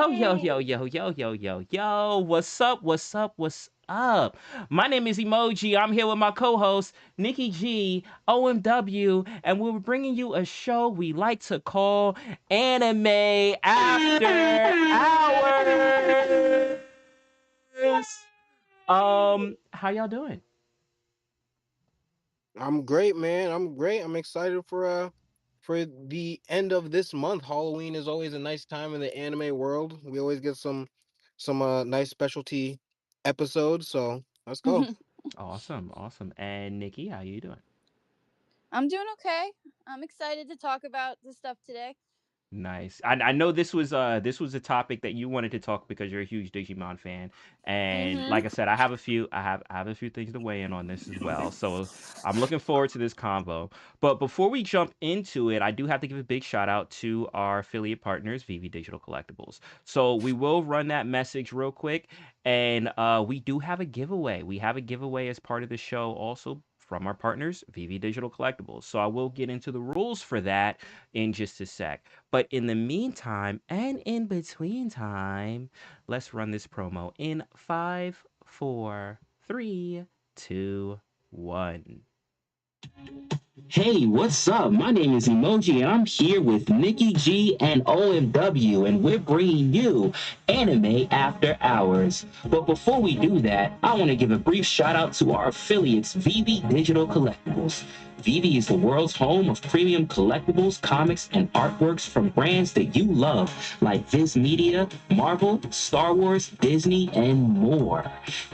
Yo, yo, Yay! yo, yo, yo, yo, yo, yo. What's up? What's up? What's up? My name is Emoji. I'm here with my co host, Nikki G, OMW, and we're bringing you a show we like to call Anime After Hours. How y'all doing? I'm great, man. I'm great. I'm excited for the end of this month. Halloween is always a nice time in the anime world. We always get some nice specialty episodes. So let's go. Awesome, awesome. And Nikki, how you doing? I'm doing okay. I'm excited to talk about this stuff today. Nice. I know this was a topic that you wanted to talk because you're a huge Digimon fan, and Mm-hmm. like I said, I have a few things to weigh in on this as well. So I'm looking forward to this convo. But before we jump into it, I do have to give a big shout out to our affiliate partners, VV Digital Collectibles. So we will run that message real quick, and we do have a giveaway. We have a giveaway as part of the show also from our partners, VV Digital Collectibles. So I will get into the rules for that in just a sec. But in the meantime and in between time, let's run this promo in five, four, three, two, one. Hey, what's up? My name is Emoji, and I'm here with Nikki G and OMW, and we're bringing you Anime After Hours. But before we do that, I want to give a brief shout out to our affiliates, VV Digital Collectibles. VV is the world's home of premium collectibles, comics, and artworks from brands that you love, like Viz Media, Marvel, Star Wars, Disney, and more.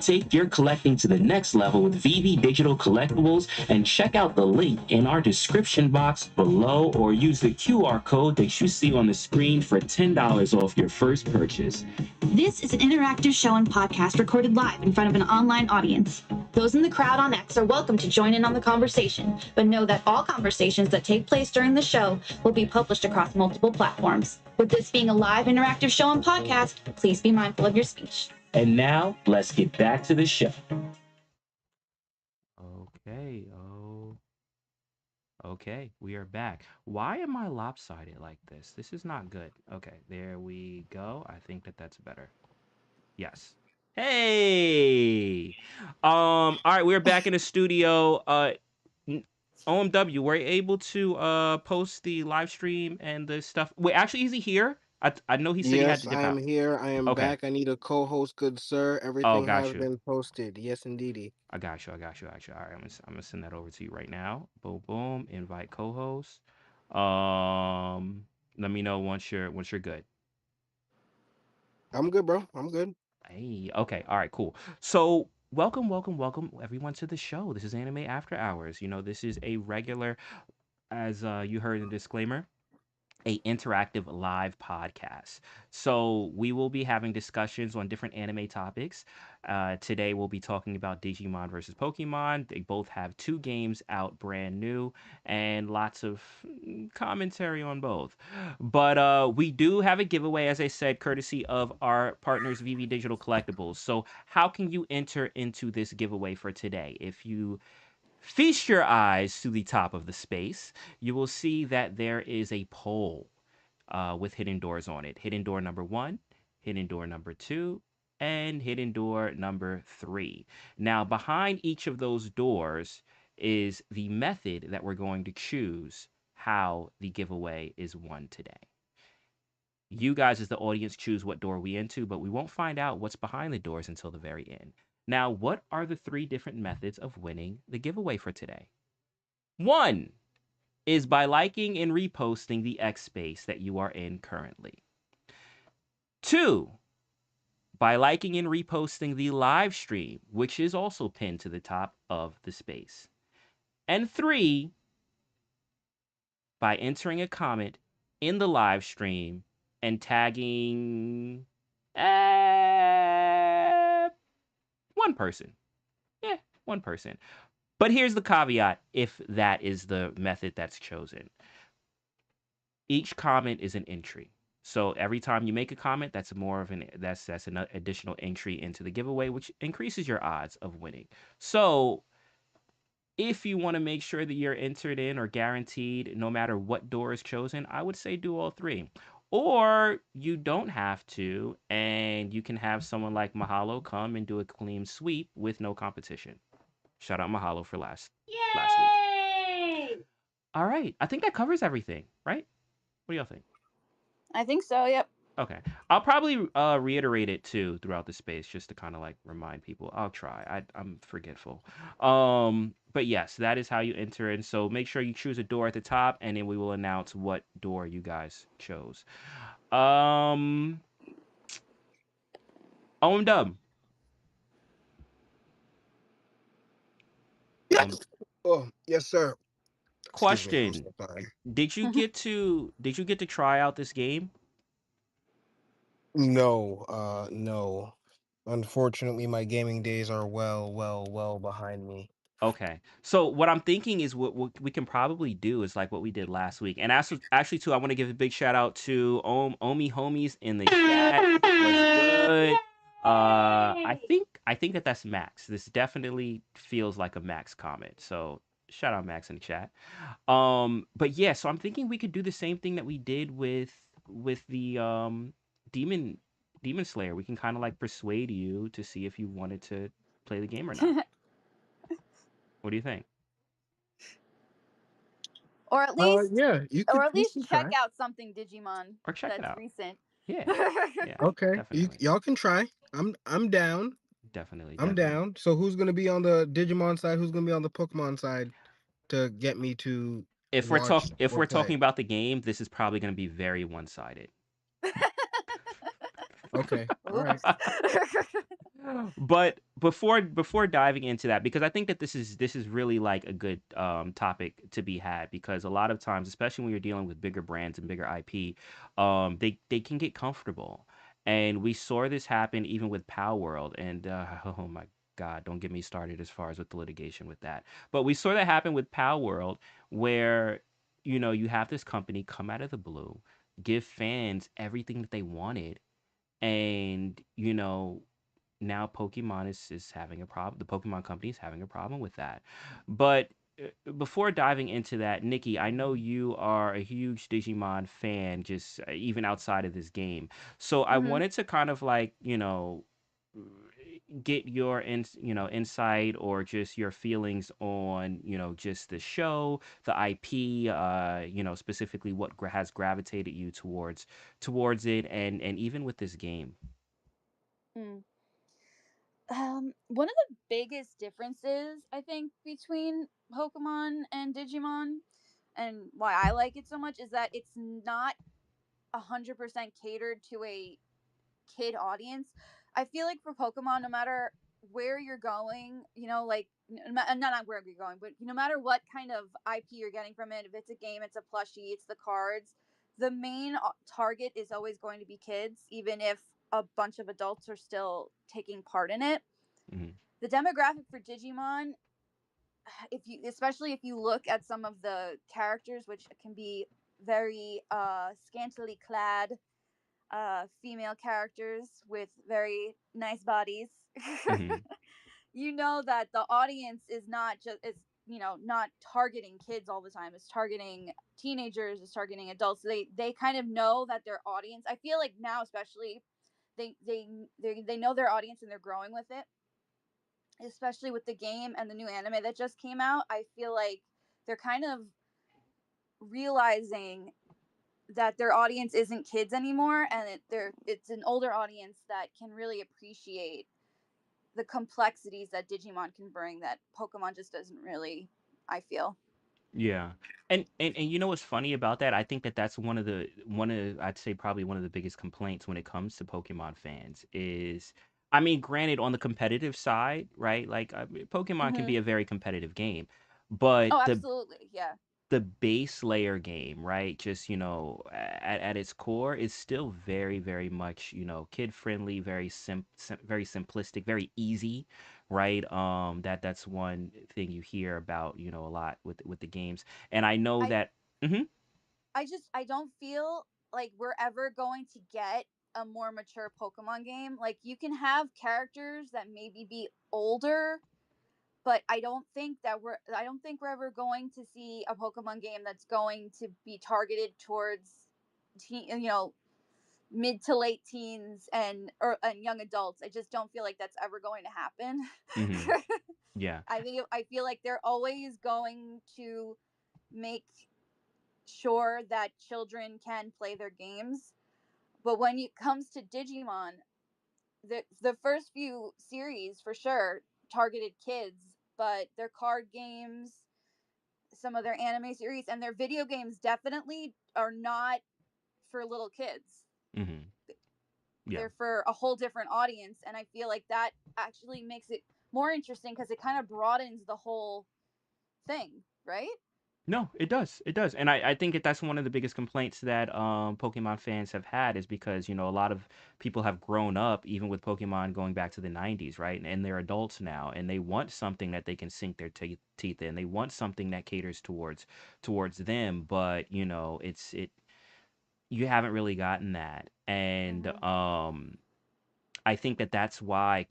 Take your collecting to the next level with VV Digital Collectibles and check out the link in our description box below or use the QR code that you see on the screen for $10 off your first purchase. This is an interactive show and podcast recorded live in front of an online audience. Those in the crowd on X are welcome to join in on the conversation, but know that all conversations that take place during the show will be published across multiple platforms. With this being a live interactive show and podcast, please be mindful of your speech. And now, let's get back to the show. Okay, okay, we are back. Why am I lopsided like this? This is not good. Okay, there we go. I think that that's better. Yes. Hey. All right, we're back in the studio. n- OMW, were you able to post the live stream and the stuff? Wait, actually, is he here? I know he said he had Yes, to I dip am out. here. I am Okay. back. I need a co-host, good sir. Oh, Everything got has you. been posted. Yes, indeedy. I got you. I got you. I got you. All right, I'm gonna send that over to you right now. Boom, boom. Invite co-host. Um, Let me know once you're good. I'm good, bro. I'm good. Hey, okay, all right, cool. So, welcome, welcome, welcome, everyone to the show. This is Anime After Hours. This is a regular, as you heard in the disclaimer, a interactive live podcast. So we will be having discussions on different anime topics. Today we'll be talking about Digimon versus Pokemon. They both have two games out brand new and lots of commentary on both. But we do have a giveaway, as I said, courtesy of our partners VV Digital Collectibles. So how can you enter into this giveaway for today? If you feast your eyes to the top of the space, you will see that there is a poll with hidden doors on it. Hidden door number one, hidden door number two, and hidden door number three. Now, behind each of those doors is the method that we're going to choose how the giveaway is won today. You guys, as the audience, choose what door we into, but we won't find out what's behind the doors until the very end. Now, what are the three different methods of winning the giveaway for today? One is by liking and reposting the X space that you are in currently. Two, by liking and reposting the live stream, which is also pinned to the top of the space. And three, by entering a comment in the live stream and tagging uh, one person. Yeah, one person. But here's the caveat if that is the method that's chosen. Each comment is an entry. So every time you make a comment, that's more of that's an additional entry into the giveaway, which increases your odds of winning. So if you want to make sure that you're entered in or guaranteed, no matter what door is chosen, I would say do all three. Or you don't have to, and you can have someone like Mahalo come and do a clean sweep with no competition. Shout out Mahalo for last week. Yay! All right, I think that covers everything, right? What do y'all think? I think so. Yep. Okay, I'll probably reiterate it too throughout the space just to kind of like remind people. I'll try. I'm forgetful. But yes, that is how you enter in. So make sure you choose a door at the top, and then we will announce what door you guys chose. Um, Dub. Yes. Um, Oh, yes, sir. Excuse me. I'm question: so sorry. Did you get to try out this game? No, no. Unfortunately, my gaming days are well behind me. Okay. So what I'm thinking is what we can probably do is like what we did last week. And actually too, I want to give a big shout out to Omi homies in the chat. Was good. I think that's Max. This definitely feels like a Max comment. So shout out Max in the chat. But yeah, so I'm thinking we could do the same thing that we did with the Demon Demon Slayer. We can kind of like persuade you to see if you wanted to play the game or not. What do you think? or at least, Yeah, or at you least can check try. out something Digimon Or check it that's out. recent. Yeah. Yeah. Okay, Definitely. y'all can try. I'm down. Definitely. I'm Definitely. down. So who's gonna be on the Digimon side? Who's gonna be on the Pokemon side to get me to watch If or we're talking play? about the game, this is probably going to be very one-sided. Okay, all right. Oops. But before diving into that, because I think that this is really like a good topic to be had, because a lot of times, especially when you're dealing with bigger brands and bigger IP, they can get comfortable, and we saw this happen even with Power World, and oh my God, don't get me started as far as with the litigation with that. But we saw that happen with Power World, where you have this company come out of the blue, give fans everything that they wanted, and now Pokemon is having a problem. The Pokemon company is having a problem with that. But before diving into that, Nikki, I know you are a huge Digimon fan, just even outside of this game. So I Hmm. wanted to kind of like, get your insight or just your feelings on just the show, the IP, specifically what has gravitated you towards it, and even with this game. Mm. One of the biggest differences I think between Pokemon and Digimon, and why I like it so much, is that it's not 100% catered to a kid audience. I feel like for Pokemon, no matter where you're going, like not where you're going, but no matter what kind of IP you're getting from it, if it's a game, it's a plushie, it's the cards, the main target is always going to be kids, even if a bunch of adults are still taking part in it. Mhm. The demographic for Digimon, especially if you look at some of the characters, which can be very scantily clad female characters with very nice bodies. Mhm. You know that the audience is not targeting kids all the time. It's targeting teenagers, it's targeting adults. They kind of know that their audience, I feel like now especially, they know their audience and they're growing with it, especially with the game and the new anime that just came out. I feel like they're kind of realizing that their audience isn't kids anymore, and it's an older audience that can really appreciate the complexities that Digimon can bring that Pokemon just doesn't really, I feel. Yeah. And you know what's funny about that? I think that that's I'd say probably one of the biggest complaints when it comes to Pokemon fans is, I mean, granted, on the competitive side, right? Like, Pokemon can Hmm. be a very competitive game, but Oh, the absolutely, yeah. base layer game, right? Just, at its core is still very, very much, kid friendly, very simplistic, very easy, right? That's one thing you hear about, a lot with the games. And I know I that. Mhm. I don't feel like we're ever going to get a more mature Pokemon game. Like you can have characters that maybe be older, but I don't think we're ever going to see a Pokemon game that's going to be targeted towards you know, mid to late teens and young adults. I just don't feel like that's ever going to happen. Mm-hmm. Yeah. I feel like they're always going to make sure that children can play their games. But when it comes to Digimon, the first few series for sure targeted kids, but their card games, some of their anime series, and their video games definitely are not for little kids. Mm-hmm. Yeah. They're for a whole different audience, and I feel like that actually makes it more interesting because it kind of broadens the whole thing, right? No, it does. It does. And I think that that's one of the biggest complaints that Pokemon fans have had is because, a lot of people have grown up even with Pokemon going back to the 90s, right? And they're adults now and they want something that they can sink their teeth in. They want something that caters towards them, but, you haven't really gotten that. And Mm-hmm. I think that that's why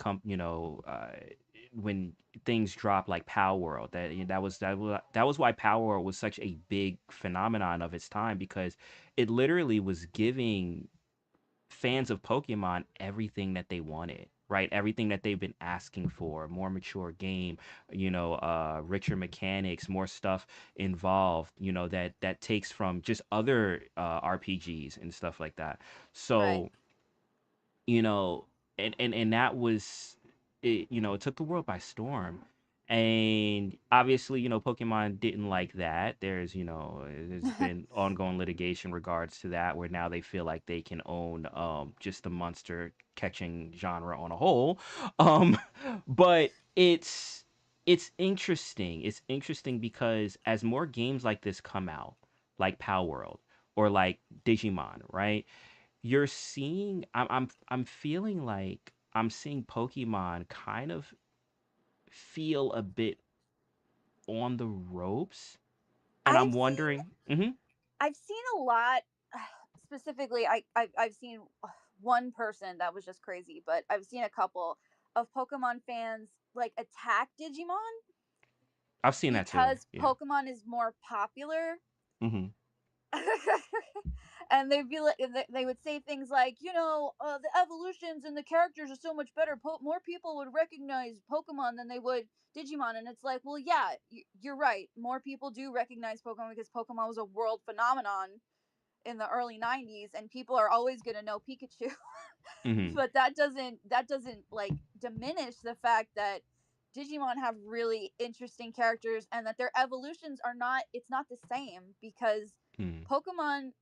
when things drop like Power World, that was why Power World was such a big phenomenon of its time because it literally was giving fans of Pokemon everything that they wanted, right? Everything that they've been asking for, more mature game, richer mechanics, more stuff involved, that takes from just other RPGs and stuff like that. Right. So you know and that was it. It took the world by storm, and obviously Pokemon didn't like that. There's been ongoing litigation regards to that where now they feel like they can own just the monster catching genre on a whole. um but it's interesting because as more games like this come out, like Power World or like Digimon, right, you're seeing I'm feeling like I'm seeing Pokemon kind of feel a bit on the ropes, and I've I'm seen wondering. Mhm. I've seen a lot. Specifically, I've seen one person that was just crazy, but I've seen a couple of Pokemon fans like attack Digimon I've seen that too. because Yeah. Pokemon is more popular. Mhm. And they'd be like, they would say things like, the evolutions and the characters are so much better. More people would recognize Pokemon than they would Digimon. And it's like, well, yeah, you're right. More people do recognize Pokemon because Pokemon was a world phenomenon in the early 90s, and people are always going to know Pikachu. Mhm. But that doesn't like diminish the fact that Digimon have really interesting characters and that their evolutions are not it's not the same because Mhm. Pokemon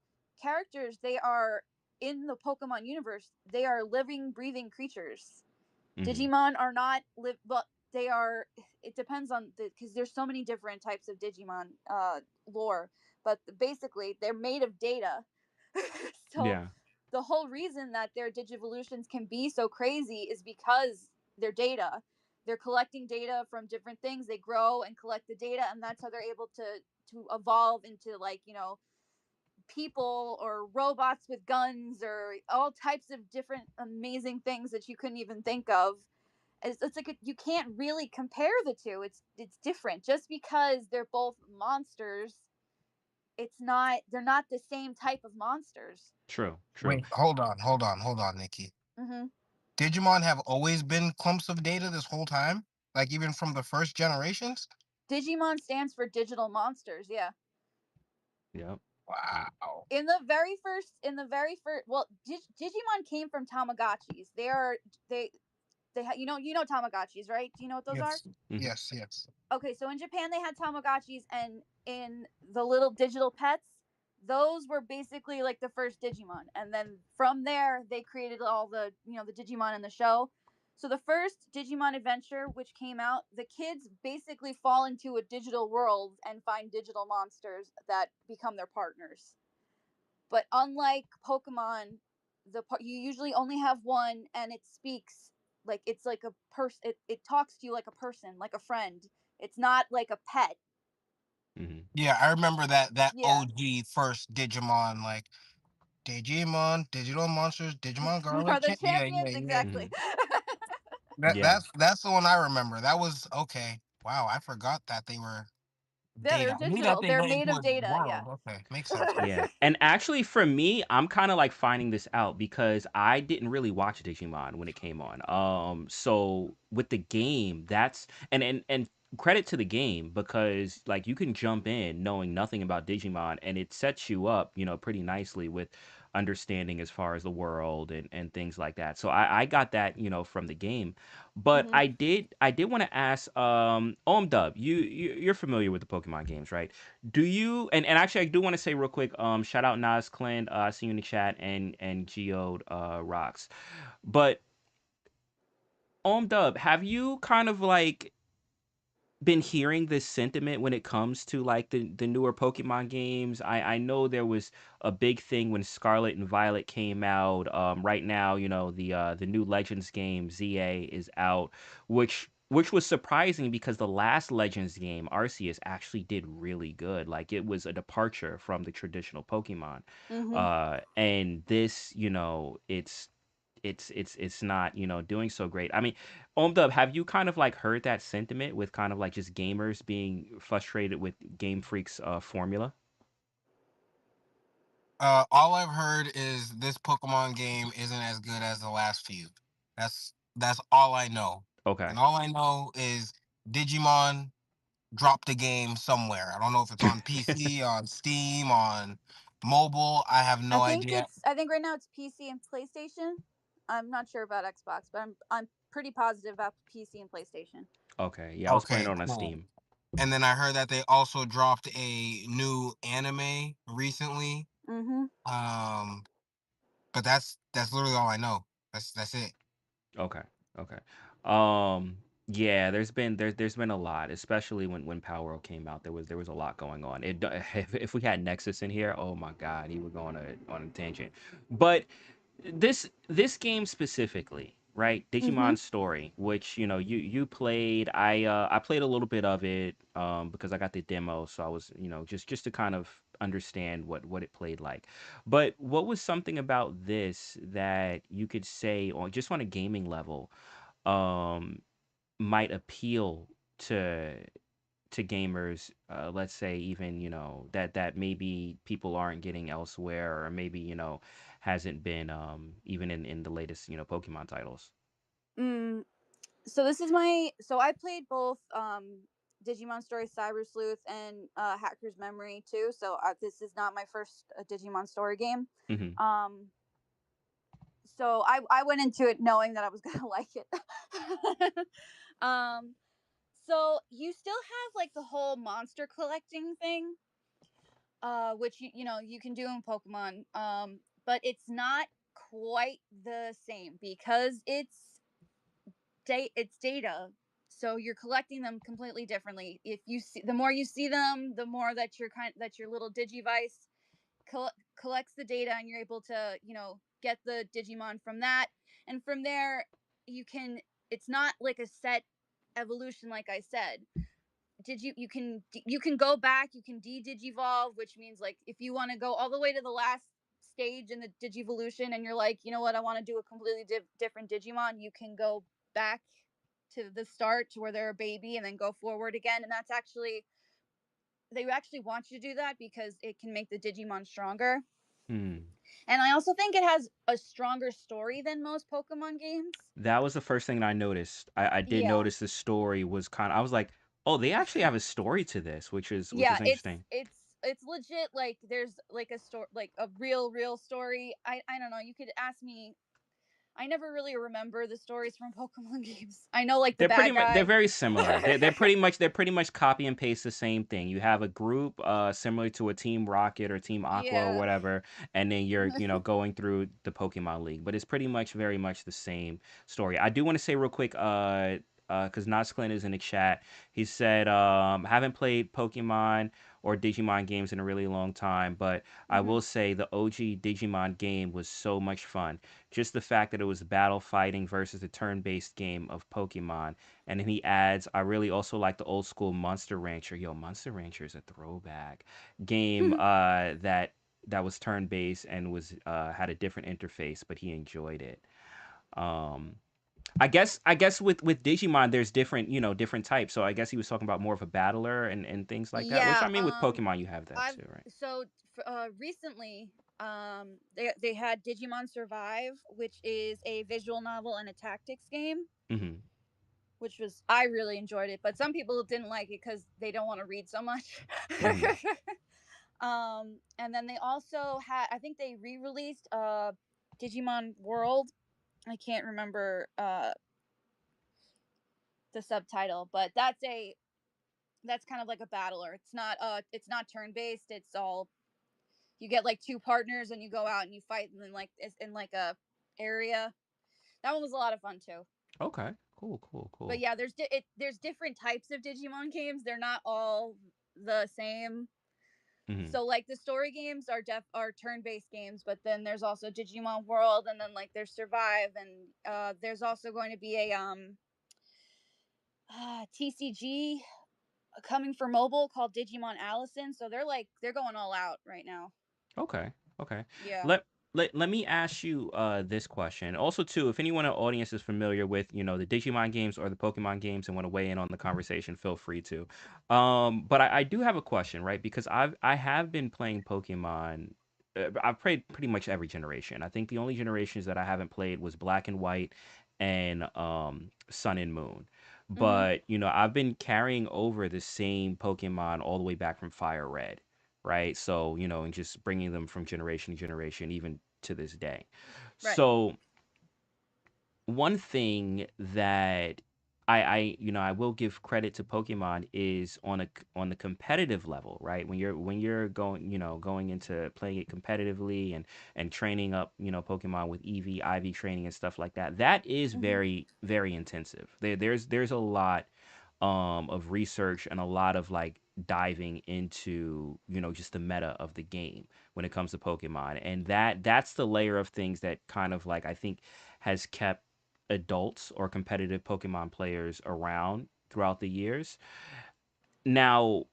characters, they are in the Pokemon universe, they are living breathing creatures. Mhm. Digimon are not live, but they are. It depends on the because there's so many different types of Digimon lore, but basically they're made of data. So Yeah. the whole reason that their digivolutions can be so crazy is because they're data. They're collecting data from different things. They grow and collect the data, and that's how they're able to evolve into, like, people or robots with guns or all types of different amazing things that you couldn't even think of. It's like you can't really compare the two. It's different just because they're both monsters. It's not They're not the same type of monsters. True. True. Wait, hold on, Nikki. Hmm. Digimon have always been clumps of data this whole time, like even from the first generations. Digimon stands for digital monsters. Yeah. Yep. Yep. Wow. Well, Digimon came from Tamagotchis. They you know Tamagotchis, right? Do you know what those are? Yes, Mhm. yes, yes. Okay, so in Japan they had Tamagotchis, and in the little digital pets, those were basically like the first Digimon, and then from there they created all the Digimon in the show. So the first Digimon adventure, which came out, the kids basically fall into a digital world and find digital monsters that become their partners. But unlike Pokemon, you usually only have one, and it speaks like it's like a person. It talks to you like a person, like a friend. It's not like a pet. Mhm. Yeah, I remember that Yeah. OG first Digimon, like Digimon, Digital Monsters, Digimon We are Garlic. the Yeah, yeah, champions, yeah. exactly. Mhm. That Yeah. that's that's the one I remember. That was okay. Wow, I forgot that they were. Yeah, Data. they're I knew that digital. thing They're went made into of a data. Yeah. world. Okay, makes sense. Yeah. And actually for me, I'm kind of like finding this out because I didn't really watch Digimon when it came on. So with the game, that's and credit to the game because like you can jump in knowing nothing about Digimon and it sets you up, pretty nicely with understanding as far as the world and things like that. So I got that, from the game. But hmm I did want to ask Dub, you're familiar with the Pokemon games, right? Do you and actually I do want to say real quick, shout out Nas Clint, I see you in the chat and Geode rocks. But Dub, have you kind of like been hearing this sentiment when it comes to like the newer Pokemon games? I know there was a big thing when Scarlet and Violet came out. Right now, the new Legends game ZA is out, which was surprising because the last Legends game Arceus actually did really good. Like it was a departure from the traditional Pokemon. hmm And this, it's not doing so great. I mean, Omdub, have you kind of like heard that sentiment with kind of like just gamers being frustrated with Game Freak's formula? All I've heard is this Pokemon game isn't as good as the last few. That's all I know. Okay. And all I know is Digimon dropped the game somewhere. I don't know if it's on PC, on Steam, on mobile. I have no idea. I think right now it's PC and PlayStation. I'm not sure about Xbox, but I'm pretty positive about PC and PlayStation. Okay. Yeah, I was playing Okay, it on cool. Steam. And then I heard that they also dropped a new anime recently. hmm Um, but that's literally all I know. That's it. Okay. Okay. Um yeah, there's been a lot, especially when Power World came out. There was a lot going on. If we had Nexus in here, oh my God, he would go on a tangent. But this game specifically, right? hmm Digimon Story, which you played. I played a little bit of it because I got the demo, so I was just to kind of understand what it played like. But what was something about this that you could say on a gaming level um might appeal to gamers, let's say even that maybe people aren't getting elsewhere or maybe hasn't been even in the latest Pokemon titles. Mm, so this is my so I played both Digimon Story Cyber Sleuth and Hacker's Memory too. So this is not my first Digimon Story game. Hmm. Um, so I went into it knowing that I was gonna like it. um, so you still have like the whole monster collecting thing, which you can do in Pokemon, but it's not quite the same because it's data. So you're collecting them completely differently. If you see, the more you see them, the more that that your little digivice collects the data, and you're able to get the Digimon from that, and from there you can. It's not like a set evolution, like I said. You can go back, you can de-digivolve, which means like if you want to go all the way to the last stage in the digivolution and you're like, you know what, I want to do a completely different Digimon, you can go back to the start to where they're a baby and then go forward again. And that's actually, they actually want you to do that because it can make the Digimon stronger. Hmm. And I also think it has a stronger story than most Pokemon games. That was the first thing that I noticed. I did Yeah. notice the story was I was like, oh, they actually have a story to this, which is Yeah, interesting. it's legit. Like there's like a story, like a real story. I don't know, you could ask me. I never really remember the stories from Pokemon games. I know like the bad They're guy. very similar. They're pretty much copy and paste the same thing. You have a group similar to a Team Rocket or Team Aqua or Yeah. whatever, and then you're going through the Pokemon League. But it's pretty much very much the same story. I do want to say real quick, because Clint is in the chat. He said, haven't played Pokemon or Digimon games in a really long time, but I hmm will say the OG Digimon game was so much fun. Just the fact that it was battle fighting versus a turn-based game of Pokemon. And then he adds, I really also like the old school Monster Rancher. Yo, Monster Rancher is a throwback game that was turn-based and was had a different interface, but he enjoyed it. Um, I guess with Digimon there's different, different types. So I guess he was talking about more of a battler and things like that. Which Yeah, I mean with Pokemon you have that I've too, right? so recently they had Digimon Survive, which is a visual novel and a tactics game, Mm-hmm. which was I really enjoyed it, but some people didn't like it cuz they don't want to read so much. Mm-hmm. And then they also had, I think they re-released Digimon World. I can't remember the subtitle, but that's kind of like a battler. It's not turn based. It's all, you get like two partners and you go out and you fight and then like it's in like a area. That one was a lot of fun too. Okay. Cool. Cool. But Cool. yeah, there's different types of Digimon games. They're not all the same. Mm-hmm. So like the story games are turn based games, but then there's also Digimon World, and then like there's Survive, and there's also going to be a TCG coming for mobile called Digimon Allison. So they're going all out right now. Okay. Okay. Yeah. Let me ask you this question. Also too, if anyone in the audience is familiar with, the Digimon games or the Pokemon games and want to weigh in on the conversation, feel free to. But I do have a question, right? Because I have been playing Pokemon. I've played pretty much every generation. I think the only generations that I haven't played was Black and White and Sun and Moon. Mhm. But, I've been carrying over the same Pokemon all the way back from Fire Red, right? So, and just bringing them from generation to generation, even to this day. Right. So, one thing that I will give credit to Pokemon is on the competitive level, right? When you're going into playing it competitively and training up, Pokemon with EV, IV training and stuff like that. That is Mhm. very, very intensive. There's a lot of research and a lot of like diving into just the meta of the game when it comes to Pokemon, and that's the layer of things that kind of like I think has kept adults or competitive Pokemon players around throughout the years. Now,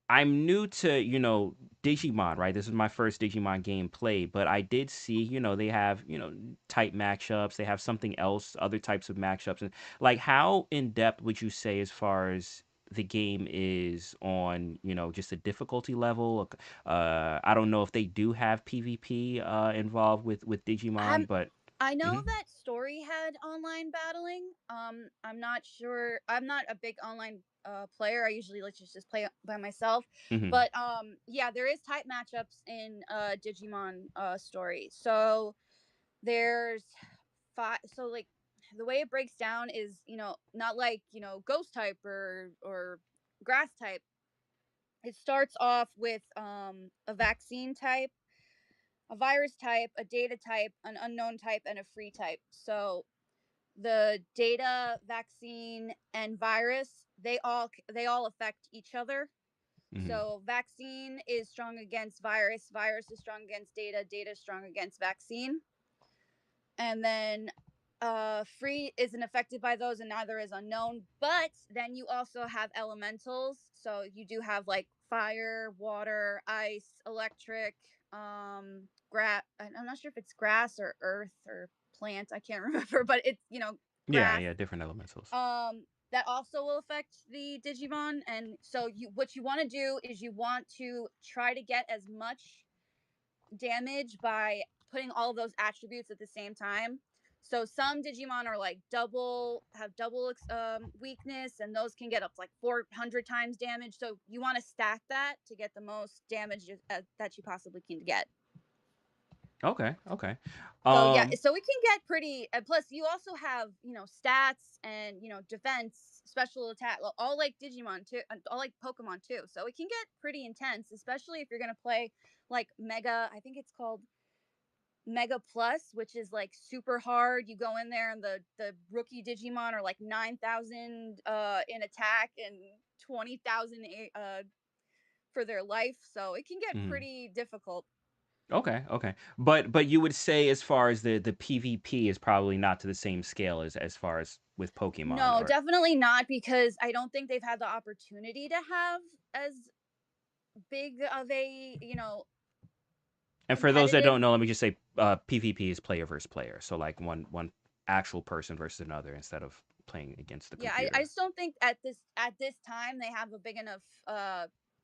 I'm new to, Digimon, right? This is my first Digimon game played, but I did see, they have, type matchups. They have something else, other types of matchups. And like, how in depth would you say as far as the game is on, just a difficulty level? I don't know if they do have PvP involved with Digimon, I'm but I know mhm, that Story had online battling. I'm not sure. I'm not a big online player. I usually like to just play by myself. mhm, But yeah, there is type matchups in Digimon Story. So there's five. So like the way it breaks down is, not like, ghost type or grass type. It starts off with a vaccine type, a virus type, a data type, an unknown type, and a free type. So the data, vaccine, and virus, they all affect each other. mhm, So vaccine is strong against virus, virus is strong against data, data is strong against vaccine. And then free isn't affected by those, and neither is unknown. But then you also have elementals, so you do have like fire, water, ice, electric, grass. I'm not sure if it's grass or earth or plant, I can't remember, but it's, yeah, grass. yeah, different elementals. That also will affect the Digimon. And so what you want to do is you want to try to get as much damage by putting all of those attributes at the same time. So some Digimon are like have double weakness, and those can get up to like 400 times damage. So you want to stack that to get the most damage that you possibly can get. Okay, okay. So yeah, Um, so it can get pretty. Plus, you also have, stats and, defense, special attack, all like Digimon too, all like Pokemon too. So it can get pretty intense, especially if you're gonna play like Mega. I think it's called Mega Plus, which is like super hard. You go in there and the rookie Digimon are like 9,000 in attack and 20,000 for their life. So it can get mhm. pretty difficult. Okay, okay. But you would say as far as the PvP is probably not to the same scale as far as with Pokemon No, or definitely not, because I don't think they've had the opportunity to have as big of a, and for those that competitive. don't know, let me just say PvP is player versus player. So like one actual person versus another instead of playing against the Yeah, I computer. just don't think at this time they have a big enough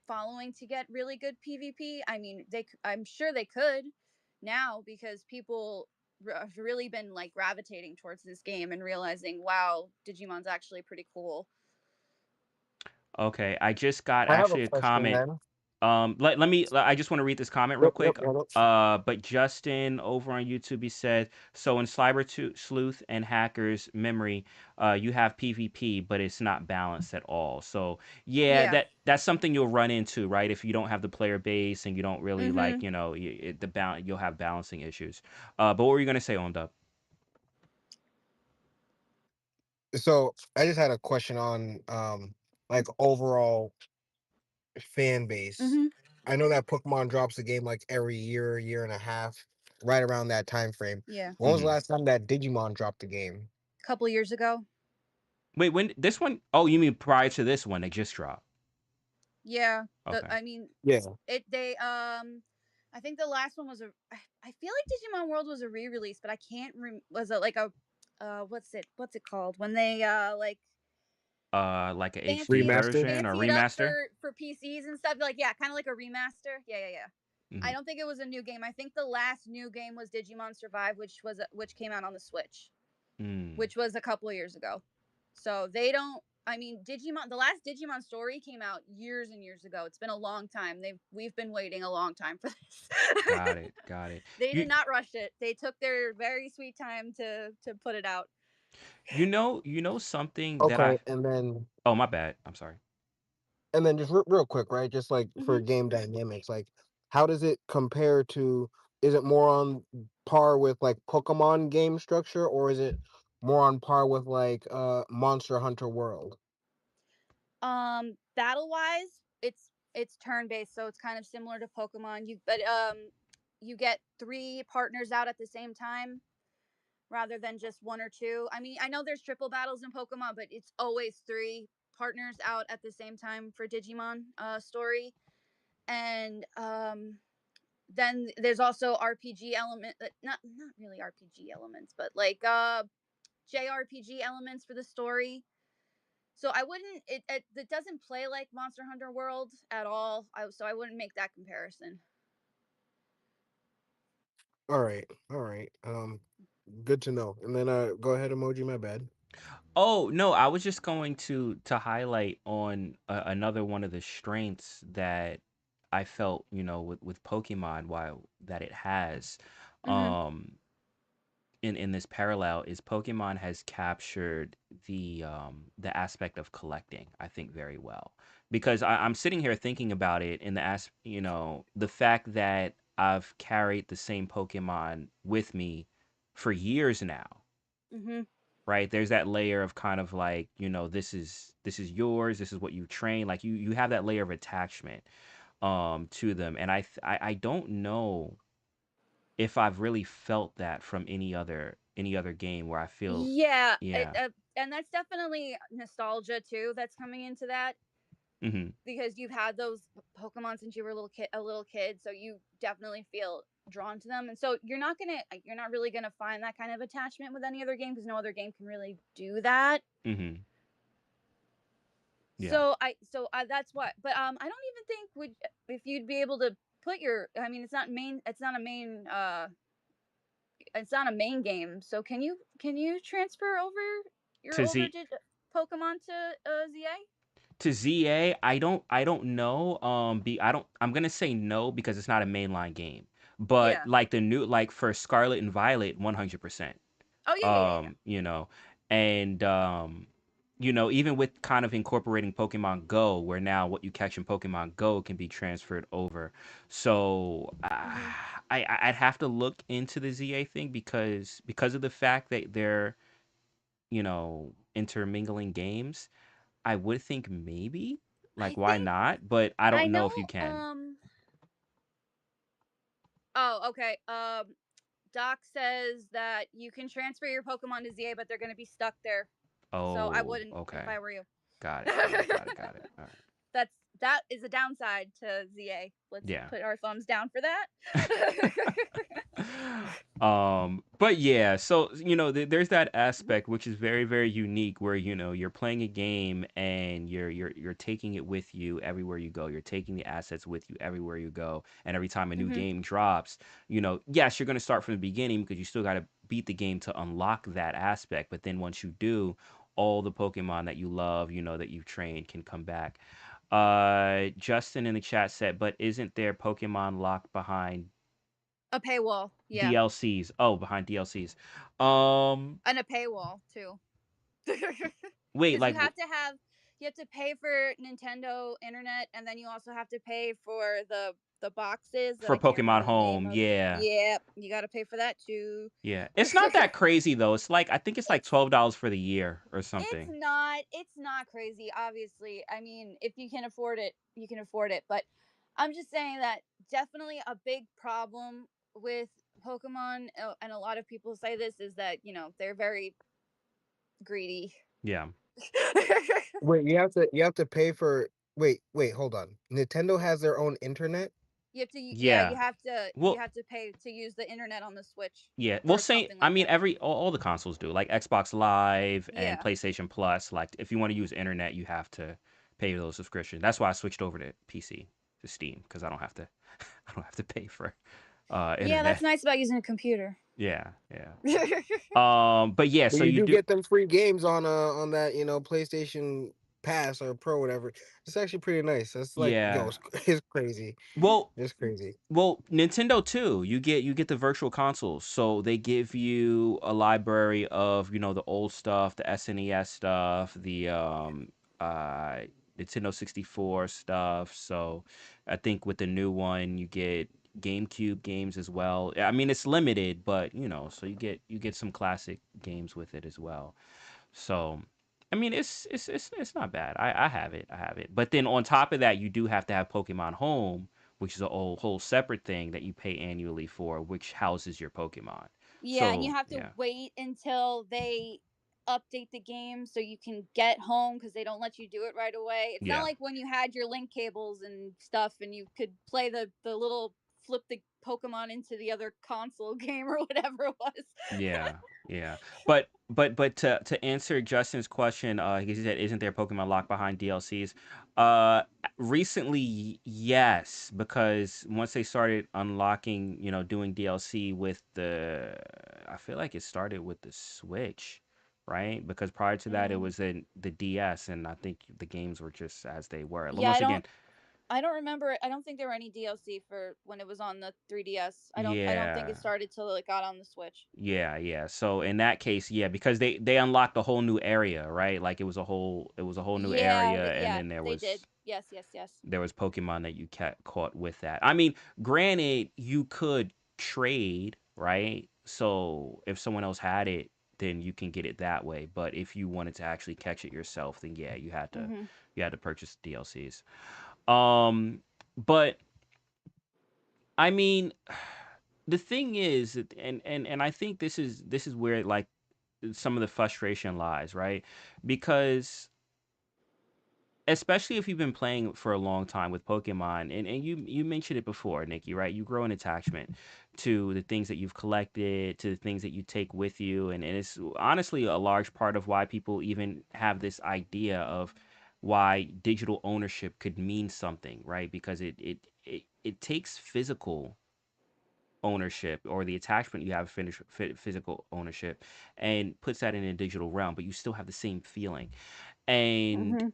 following to get really good PvP. I mean, I'm sure they could now because people have really been like gravitating towards this game and realizing, wow, Digimon's actually pretty cool. Okay, I just got I have a actually a question comment. then. I just want to read this comment real Yep, yep, quick. yep. But Justin over on YouTube, he said, so in Cyber Sleuth and Hackers Memory, you have PvP, but it's not balanced at all. So yeah, Yeah. that's something you'll run into, right? If you don't have the player base and you don't really like, Mhm. you'll have balancing issues. But what were you gonna say, on Dub? So I just had a question on like overall fan base. Mhm. I know that Pokemon drops a game like every year, year and a half, right around that time frame. Yeah. When was the last time that Digimon dropped a game? A couple years ago. Wait, when this one? Oh, you mean prior to this one? They just dropped. Yeah. Okay. I mean, Yeah, it they I think the last one was I feel like Digimon World was a re-release, but I can't was it like a what's it called when they like Like a HD fancy remaster. version or fancy it up remaster? for PCs and stuff, like, yeah, kind of like a remaster. Yeah, yeah, yeah. I Hmm. don't think it was a new game. I think the last new game was Digimon Survive, which came out on the Switch, Mm. which was a couple of years ago. So they don't. I mean, Digimon. The last Digimon story came out years and years ago. It's been a long time. We've been waiting a long time for this. Got it. Got it. They did You not rush it. They took their very sweet time to put it out. you know something that Okay, I and then oh, my bad. I'm sorry. just real quick, right? Just like for Hmm. game dynamics, like how does it compare to? Is it more on par with like Pokemon game structure, or is it more on par with like Monster Hunter World? Battle wise, it's turn based, so it's kind of similar to Pokemon. You get three partners out at the same time rather than just one or two. I mean, I know there's triple battles in Pokemon, but it's always three partners out at the same time for Digimon story. And then there's also RPG element, not really RPG elements, but like JRPG elements for the story. So I wouldn't it doesn't play like Monster Hunter World at all. So I wouldn't make that comparison. All right, all right. Good to know. And then go ahead, emoji. My bad. Oh, no, I was just going to highlight on another one of the strengths that I felt, with Pokemon, while that it has. Mhm. Um in this parallel is Pokemon has captured the aspect of collecting, I think, very well. Because I'm sitting here thinking about it in the fact that I've carried the same Pokemon with me for years now, Mhm. right? There's that layer of kind of like, this is yours, this is what you train. Like you have that layer of attachment to them. And I don't know if I've really felt that from any other game where I feel, Yeah, yeah. and that's definitely nostalgia too. That's coming into that Hmm. because you've had those Pokemon since you were a little kid, so you definitely feel drawn to them. And so you're not really gonna find that kind of attachment with any other game because no other game can really do that. Hmm. Yeah. So that's what. But I don't even think would if you'd be able to put your. I mean, It's not a main. It's not a main game. So can you transfer over your To older Z Pokemon to ZA? to ZA, I don't know. I'm gonna say no because it's not a mainline game. But Yeah. like the new, like for Scarlet and Violet, 100%. Oh yeah, yeah, yeah, yeah. um you know and even with kind of incorporating Pokemon Go, where now what you catch in Pokemon Go can be transferred over. So Hmm. I'd have to look into the ZA thing, because of the fact that they're intermingling games. I would think maybe, I like, why think not, but I I don't know know. if you can. Oh, okay. Doc says that you can transfer your Pokemon to ZA, but they're going to be stuck there. So I Oh, wouldn't if okay. I were you. Got it, got it, got it, got it. All right. That is a downside to ZA. Let's Yeah. put our thumbs down for that. But yeah, so there's that aspect which is very, very unique where you're playing a game and you're taking it with you everywhere you go. You're taking the assets with you everywhere you go, and every time a new Mhm. game drops, yes, you're gonna start from the beginning because you still got to beat the game to unlock that aspect. But then once you do, all the Pokemon that you love, that you've trained, can come back. Justin in the chat said, but isn't there Pokemon locked behind A paywall, yeah, DLCs? Oh, behind DLCs. Um, and a paywall too. wait, Because like you have to pay for Nintendo Internet, and then you also have to pay for the boxes that for I can't Pokemon remember the name Home? of. Yeah, Yep, you got to pay for that too. yeah. It's not that crazy though. I think it's like it's $12 for the year or it's something. not crazy. Obviously, I mean, if you can afford it, you can afford it. But I'm just saying that definitely a big problem with Pokemon, and a lot of people say this, is that they're very greedy. Yeah, Wait, you have to pay for. Wait, hold on. Nintendo has their own internet. You have to, yeah, yeah. you Well, have to pay to use the internet on the Switch yeah. Well, or same. something I like mean, that. all the consoles do, like Xbox Live and Yeah. PlayStation Plus. Like, if you want to use internet, you have to pay those subscriptions. That's why I switched over to PC, to Steam, because I don't have to. I don't have to pay for Yeah, that's internet. nice about using a computer. Yeah, yeah. Yeah, But yeah, But so you you do do. get them free games on that PlayStation Pass or Pro, whatever. It's actually pretty nice. That's like, yo, Yeah. it's crazy. Well, It's crazy. Nintendo too. You get the virtual consoles, so they give you a library of the old stuff, the SNES stuff, the uh Nintendo 64 stuff. So I think with the new one, you get GameCube games as well. I mean, it's limited, but so you get some classic games with it as well. So, I mean, it's not bad. I have it. I have it. But then on top of that, you do have to have Pokemon Home, which is a whole separate thing that you pay annually for, which houses your Pokemon. and you So have to yeah, wait until they update the game so you can get home, because they don't let you do it right away. It's not yeah, like when you had your link cables and stuff and you could play the little flip the Pokemon into the other console game or whatever it was. yeah, yeah. But to answer Justin's question, he said, "Isn't there Pokemon locked behind DLCs?" Recently, yes, because once they started unlocking, doing DLC with I feel like it started with the Switch, right? Because prior to that, it Mm. was in the DS, and I think the games were just as they were. Yeah, Once again, I don't remember. I don't think there were any DLC for when it was on the 3DS. I don't think it yeah. started till it got on the Switch. Yeah, yeah. So in that case, yeah, because they unlocked a whole new area, right? Like it was a whole new area, and Yeah, then they did. Yes, yes, yes. there was Pokemon that you caught with that. I mean, granted, you could trade, right? So if someone else had it, then you can get it that way. But if you wanted to actually catch it yourself, then yeah, Mhm. you had to purchase DLCs. Um, but I mean, the thing is, and I think this is where like some of the frustration lies, right? Because especially if you've been playing for a long time with Pokemon, and you mentioned it before, Nikki, right? You grow an attachment to the things that you've collected, to the things that you take with you, and it's honestly a large part of why people even have this idea of why digital ownership could mean something, right? Because it takes physical ownership or the attachment you have physical ownership and puts that in a digital realm, but you still have the same feeling. And Mhm.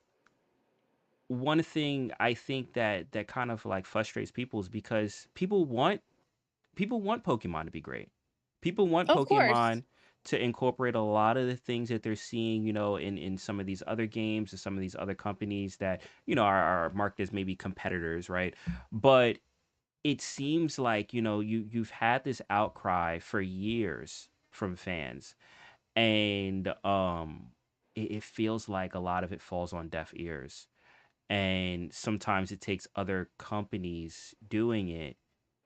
one thing I think that kind of like frustrates people is because people want Pokemon to be great. People want Of course. Pokemon to incorporate a lot of the things that they're seeing, in some of these other games and some of these other companies that, are marked as maybe competitors, right? But it seems like, you've had this outcry for years from fans, and it feels like a lot of it falls on deaf ears, and sometimes it takes other companies doing it,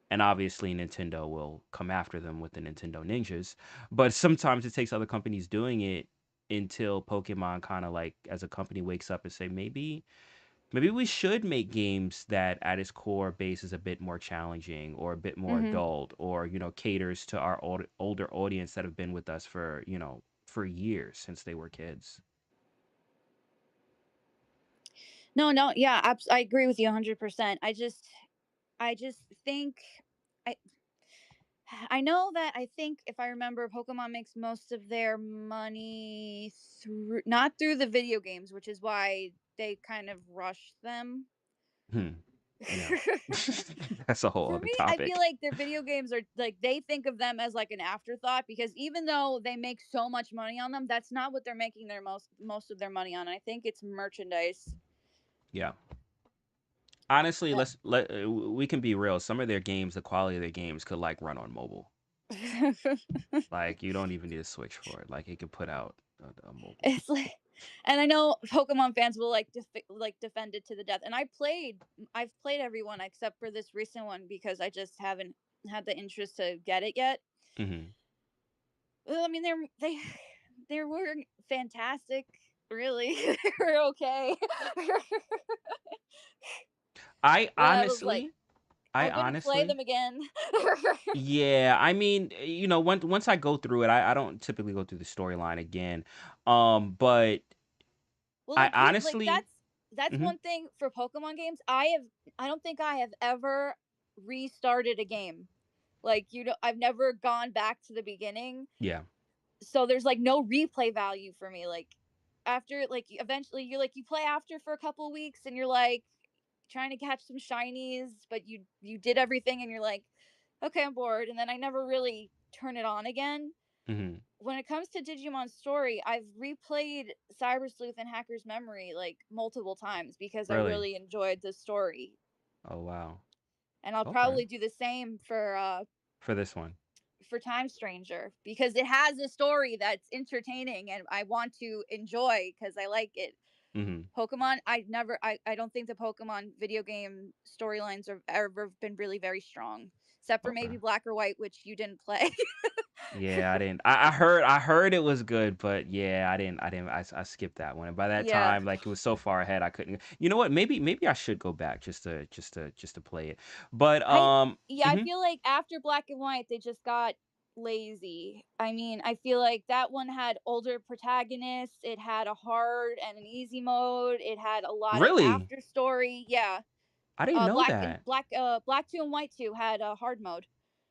and obviously Nintendo will come after them with the Nintendo Ninjas, but sometimes it takes other companies doing it until Pokemon kind of like as a company wakes up and say, maybe Maybe we should make games that at its core base is a bit more challenging or a bit more Hmm. adult or, caters to our older audience that have been with us for, for years since they were kids. No, no, yeah, I agree with you 100%. I just think I I know that I think if I remember, Pokemon makes most of their money through not through the video games, which is why they kind of rush them. Hmm. Yeah. That's a whole For other me, I feel topic. like their video games are like they think of them as like an afterthought because even though they make so much money on them, that's not what they're making their most of their money on. I think it's merchandise. Yeah. Honestly, Uh, we can be real. Some of their games, the quality of their games could like run on mobile. Like you don't even need a Switch for it. Like it could put out a mobile. it's like, and I know Pokemon fans will like like defend it to the death. And I've played everyone except for this recent one because I just haven't had the interest to get it yet. Hmm. Well, I mean, they were fantastic. Really, they were okay. I But I was like, honestly, I I'm gonna play honestly, them again. yeah. I mean, once I go through it, I don't typically go through the storyline again. But Well, I like honestly, that's hmm one thing for Pokemon games. I don't think I have ever restarted a game. Like I've never gone back to the beginning. yeah, So there's like no replay value for me. Like after like eventually you play after for a couple of weeks and you're like trying to catch some shinies, but you did everything and you're like, okay, I'm bored, and then I never really turn it on again. hmm When it comes to Digimon's story, I've replayed Cyber Sleuth and Hacker's Memory like multiple times because I really. really enjoyed the story. Oh wow. And I'll Okay, probably do the same for this one. for Time Stranger because it has a story that's entertaining and I want to enjoy because I like it. Hmm. Pokemon, I don't think the Pokemon video game storylines have ever been really very strong, except for Okay. maybe Black or White, which you didn't play. Yeah, I didn't. I heard it was good, but yeah, I didn't. I skipped that one. And by that Yeah, time, like it was so far ahead, I couldn't. You know what? Maybe I should go back just to play it. But I yeah, I mhm. feel like after Black and White, they just got lazy. I mean, I feel like that one had older protagonists. It had a hard and an easy mode. It had a lot of Really, after story. Yeah, I didn't know that. Black Two and White Two had a hard mode.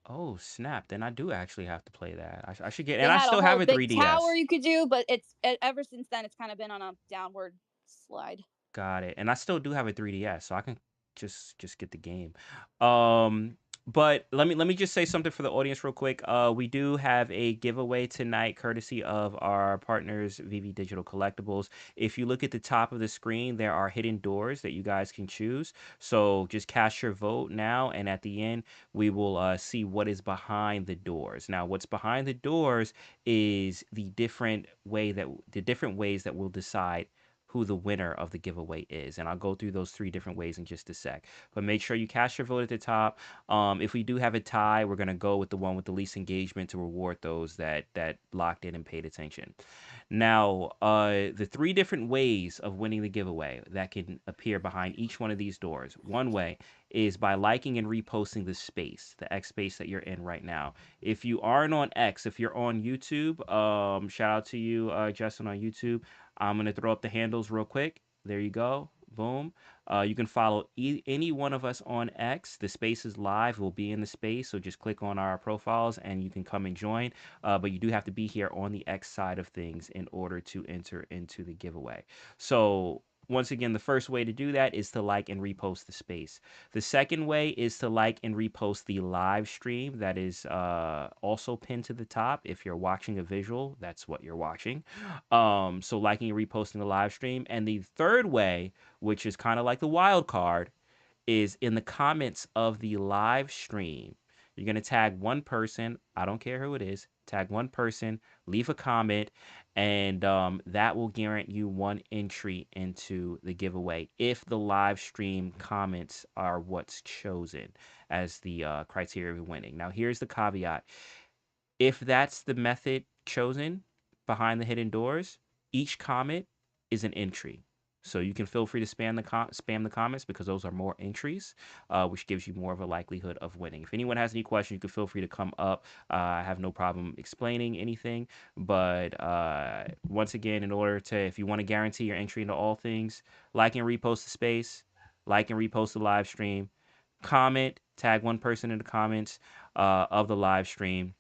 Oh snap! Then I do actually have to play that. I should get. And They I had a still whole have a big tower 3DS. you could do, but ever since then it's kind of been on a downward slide. Got it. And I still do have a 3DS, so I can just get the game. Um, but let me just say something for the audience real quick. We do have a giveaway tonight, courtesy of our partners, VV Digital Collectibles. If you look at the top of the screen, there are hidden doors that you guys can choose. So just cast your vote now, and at the end, we will see what is behind the doors. Now, what's behind the doors is the different ways that we'll decide who the winner of the giveaway is. And I'll go through those three different ways in just a sec. But make sure you cast your vote at the top. If we do have a tie, we're gonna go with the one with the least engagement to reward those that locked in and paid attention. Now, the three different ways of winning the giveaway that can appear behind each one of these doors. One way is by liking and reposting the X space that you're in right now. If you aren't on X, if you're on YouTube, shout out to you, Justin, on YouTube. I'm gonna throw up the handles real quick. There you go. Boom. You can follow any one of us on X. The space is live. We'll be in the space, so just click on our profiles and you can come and join. But you do have to be here on the X side of things in order to enter into the giveaway. So once again, the first way to do that is to like and repost the space. The second way is to like and repost the live stream that is also pinned to the top. If you're watching a visual, that's what you're watching. So liking and reposting the live stream. And the third way, which is kind of like the wild card, is in the comments of the live stream. You're going to tag one person. I don't care who it is. Tag one person, leave a comment, and that will guarantee you one entry into the giveaway if the live stream comments are what's chosen as the criteria of winning. Now, here's the caveat: if that's the method chosen behind the hidden doors, each comment is an entry. So you can feel free to spam the comments because those are more entries, which gives you more of a likelihood of winning. If anyone has any questions, you can feel free to come up. I have no problem explaining anything. But once again, in order to, if you want to guarantee your entry into all things, like and repost the space, like and repost the live stream, comment, tag one person in the comments of the live stream,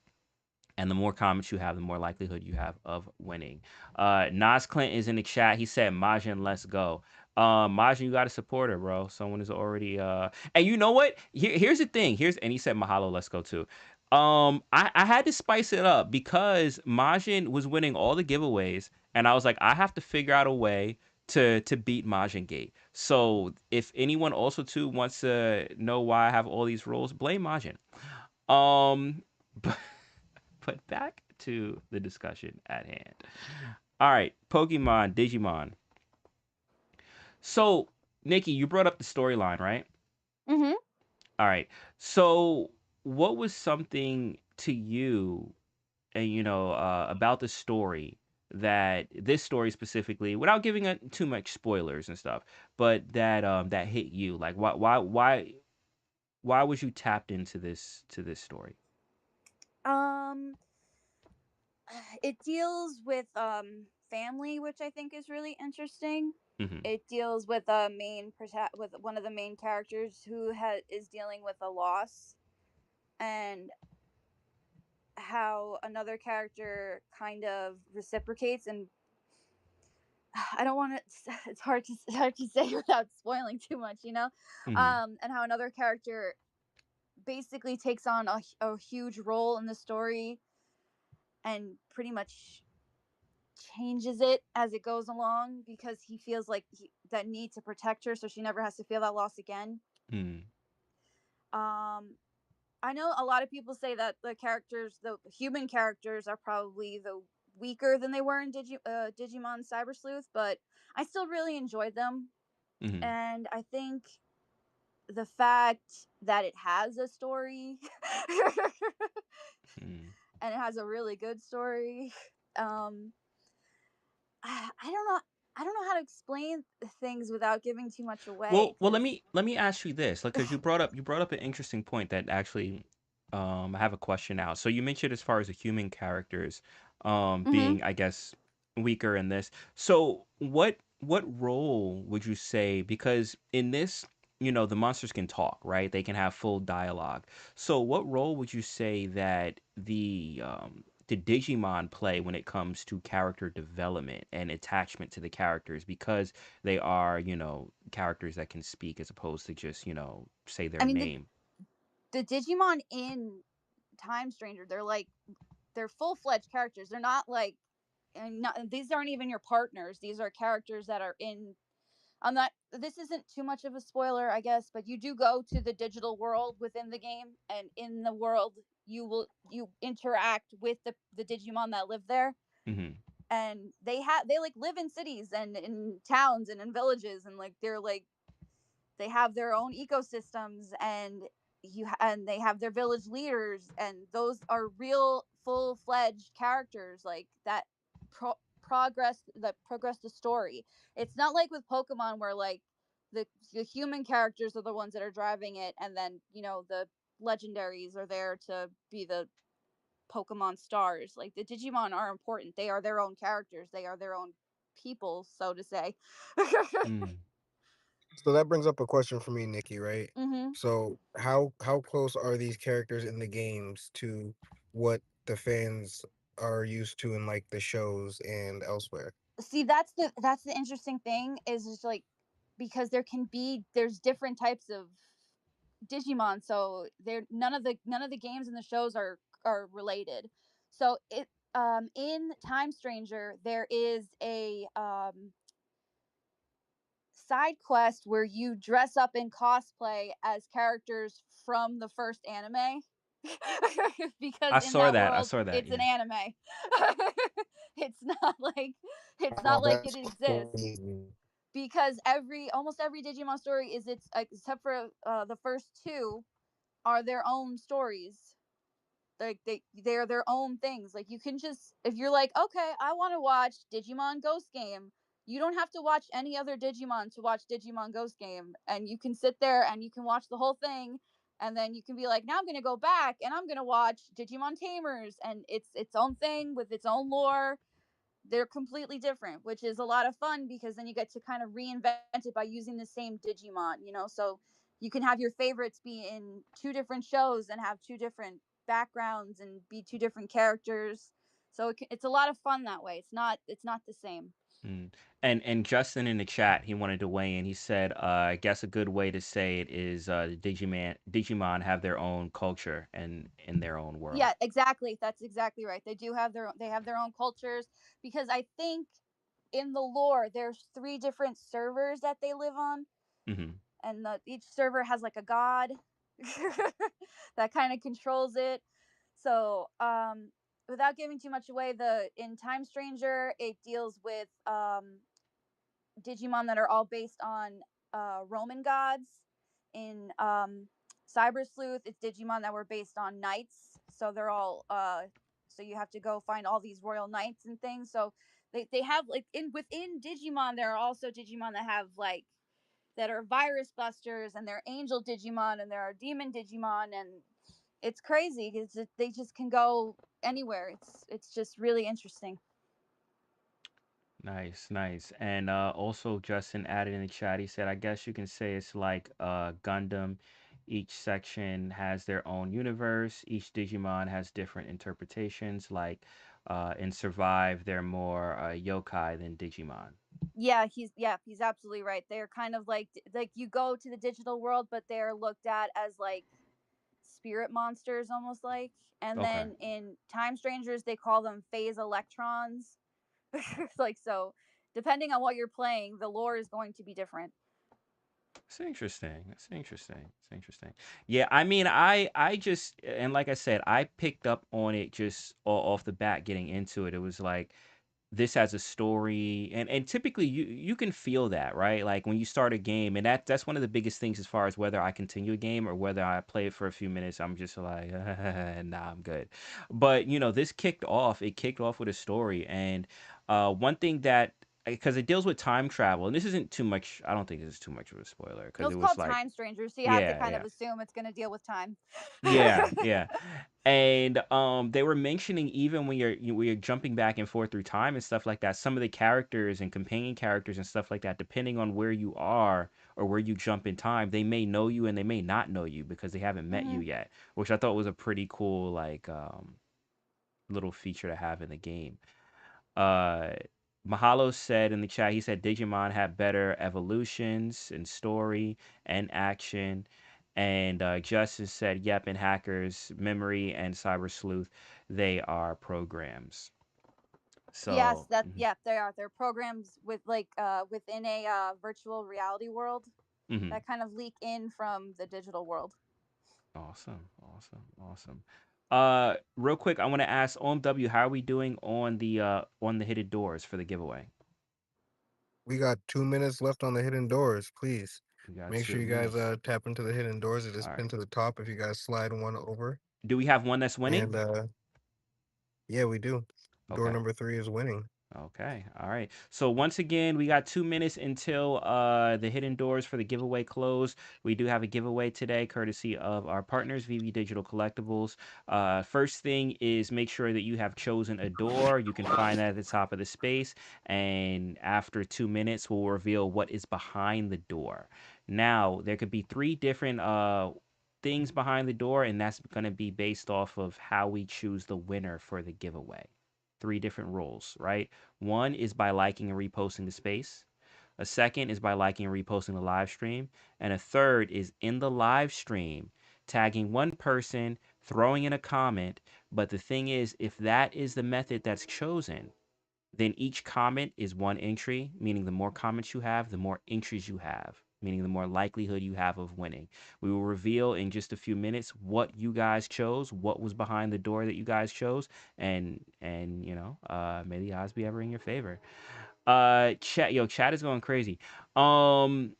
and the more comments you have, the more likelihood you have of winning. Nas Clint is in the chat. He said, Majin, let's go. Majin, you got a supporter, bro. Someone is already and you know what? Here's the thing. And he said Mahalo, let's go too. I had to spice it up because Majin was winning all the giveaways, and I was like, I have to figure out a way to beat Majin Gate. So if anyone also too wants to know why I have all these rules, blame Majin. But but back to the discussion at hand. All right, Pokemon, Digimon. So, Nikki, you brought up the storyline, right? Mm-hmm. All right. So, what was something to you, and about the story that this story specifically, without giving it too much spoilers and stuff, but that hit you? Like, why was you tapped into this story? Um, it deals with family, which I think is really interesting. Mm-hmm. It deals with a with one of the main characters who is dealing with a loss, and how another character kind of reciprocates. And I don't want to. It's hard to say without spoiling too much, you know. Mm-hmm. And how another character basically takes on a huge role in the story and pretty much changes it as it goes along because he feels like that need to protect her so she never has to feel that loss again. Mm-hmm. Um, I know a lot of people say that the human characters, are probably the weaker than they were in Digimon Cyber Sleuth, but I still really enjoyed them, Mm-hmm. and I think the fact that it has a story Mm-hmm. and it has a really good story. Um, I don't know. I don't know how to explain things without giving too much away. Well, Because let me ask you this, like, because you brought up an interesting point that actually, I have a question now. So you mentioned as far as the human characters, hmm being, I guess, weaker in this. So what role would you say? Because in this, the monsters can talk, right? They can have full dialogue. So what role would you say that the Digimon play when it comes to character development and attachment to the characters? Because they are, characters that can speak as opposed to just, say I their mean, name. the Digimon in Time Stranger, they're full fledged characters. They're not like, and not, these aren't even your partners. These are characters that are in. I'm not. This isn't too much of a spoiler, I guess, but you do go to the digital world within the game, and in the world you interact with the Digimon that live there, Hmm. and they like live in cities and in towns and in villages, and like they have their own ecosystems, and and they have their village leaders, and those are real full-fledged characters like that progress the story. It's not like with Pokemon where like the human characters are the ones that are driving it, and then the legendaries are there to be the Pokemon stars. Like the Digimon are important. They are their own characters. They are their own people, so to say. Mm. So that brings up a question for me, Nikki, right? hmm So how close are these characters in the games to what the fans are used to in like the shows and elsewhere? See, that's the interesting thing is just like because there's different types of Digimon, so there none of the games and the shows are related. So it in Time Stranger there is a side quest where you dress up in cosplay as characters from the first anime. Because I in saw that that. I world saw that. it's an Yeah. anime. it's not like it's not Oh, like it that's exists, crazy. because almost every Digimon story is its except for the first two are their own stories. Like they're their own things. Like you can just, if you're like, okay, I want to watch Digimon Ghost Game, You don't have to watch any other Digimon to watch Digimon Ghost Game, and you can sit there and you can watch the whole thing, and then you can be like, now I'm gonna go back and I'm gonna watch Digimon Tamers, and it's its own thing with its own lore. They're completely different, which is a lot of fun because then you get to kind of reinvent it by using the same Digimon, you know? So you can have your favorites be in two different shows and have two different backgrounds and be two different characters. So it's a lot of fun that way. It's not the same. Mm. And Justin in the chat, he wanted to weigh in. He said, I guess a good way to say it is Digimon have their own culture and in their own world. Yeah, exactly. That's exactly right. They have their own cultures because I think in the lore there's three different servers that they live on, Hmm. and each server has like a god that kind of controls it. So, without giving too much away, the in Time Stranger it deals with Digimon that are all based on Roman gods. In Cyber Sleuth, it's Digimon that were based on knights. So they're all so you have to go find all these royal knights and things. So they have like in within Digimon there are also Digimon that have like that are virus busters, and there are angel Digimon and there are demon Digimon, and it's crazy because they just can go anywhere. It's just really interesting. Nice, nice. And also Justin added in the chat, he said, I guess you can say it's like Gundam. Each section has their own universe. Each Digimon has different interpretations. Like in Survive, they're more yokai than Digimon. Yeah, he's absolutely right. They're kind of like you go to the digital world, but they're looked at as like spirit monsters almost like. And Okay. then in Time Strangers they call them phase electrons. Like so depending on what you're playing, the lore is going to be different. That's interesting. That's interesting. It's interesting. Yeah, I mean, I just and like I said, I picked up on it just off the bat getting into it. It was like this has a story, and typically you can feel that, right? Like when you start a game, and that's one of the biggest things as far as whether I continue a game or whether I play it for a few minutes. I'm just like, nah, I'm good. But this kicked off. It kicked off with a story, and one thing that because it deals with time travel, and this isn't too much. I don't think this is too much of a spoiler No, because it it's was called like, Time Strangers, so you have to yeah, kind of yeah. assume it's going to deal with time. Yeah, yeah. And they were mentioning even when you're jumping back and forth through time and stuff like that, some of the characters and companion characters and stuff like that, depending on where you are or where you jump in time, they may know you and they may not know you because they haven't met you Hmm. yet, which I thought was a pretty cool like little feature to have in the game. Uh, Mahalo said in the chat, he said Digimon had better evolutions and story and action. And Justice said, yep, in Hackers, Memory, and Cyber Sleuth, they are programs. Yes, So, that yeah, they are. They're programs with like within a virtual reality world mhm. that kind of leak in from the digital world. Awesome, awesome, awesome. Real quick, I want to ask OMW, how are we doing on the hidden doors for the giveaway? We got 2 minutes left on the hidden doors. Please We got make sure two you guys minutes. tap into the hidden doors. It is All right. pinned to the top if you guys slide one over. Do we have one that's winning? And yeah, we do. Door Okay. number 3 is winning. Okay. All right. So once again, we got 2 minutes until the hidden doors for the giveaway close. We do have a giveaway today, courtesy of our partners, VV Digital Collectibles. First thing is make sure that you have chosen a door. You can find that at the top of the space. And after 2 minutes, we'll reveal what is behind the door. Now, there could be three different things behind the door, and that's going to be based off of how we choose the winner for the giveaway. Three different rules, right? One is by liking and reposting the space. A second is by liking and reposting the live stream. And a third is in the live stream, tagging one person, throwing in a comment. But the thing is, if that is the method that's chosen, then each comment is one entry, meaning the more comments you have, the more entries you have, meaning the more likelihood you have of winning. We will reveal in just a few minutes what you guys chose, what was behind the door that you guys chose, and may the odds be ever in your favor. Chat is going crazy. Um,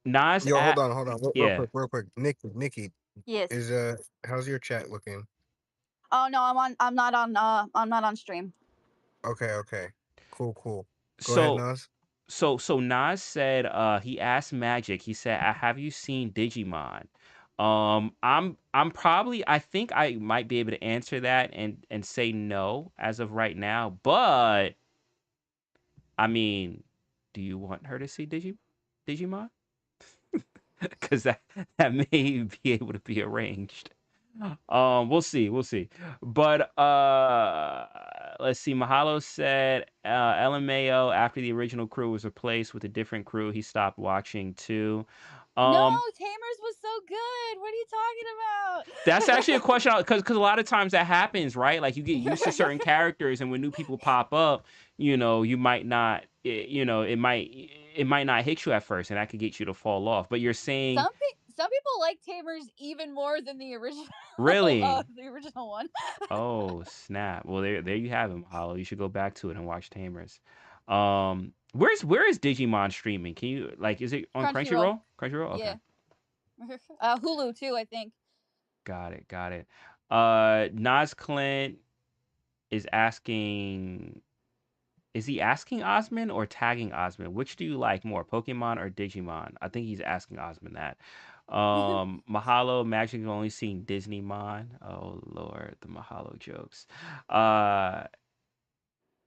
Nas Yo, at hold on, real yeah. quick, real quick. Nikki, Yes. is how's your chat looking? Oh no, I'm not on stream. Okay, okay, cool, cool. Go ahead, So Nas. so Nas said he asked Magic. He said, Have you seen Digimon?" I'm probably I think I might be able to answer that and say no as of right now, but I mean, do you want her to see Digimon? Because that may be able to be arranged. We'll see, we'll see. But let's see. Mahalo said LMAO after the original crew was replaced with a different crew, he stopped watching too. No, Um, Tamers was so good. What are you that's actually a talking question because a lot of times that happens, right? Like you get used to about? certain characters, and when new people pop up, you might not, it might not hit you at first, and that could get you to fall off. But you're saying Some people like Tamers even more than the original really? the original one. Oh, snap. Well, there you have him, Hollow. You should go back to it and watch Tamers. Where is Digimon streaming? Can you like is it on Crunchyroll. Crunchyroll? Crunchyroll? Okay. Yeah. Hulu too, I think. Got it, got it. Nas Clint is asking is he asking Osmond or tagging Osmond? Which do you like more, Pokemon or Digimon? I think he's asking Osmond that. Mahalo, Magic only seen Disneymon. Oh Lord, the Mahalo jokes. Uh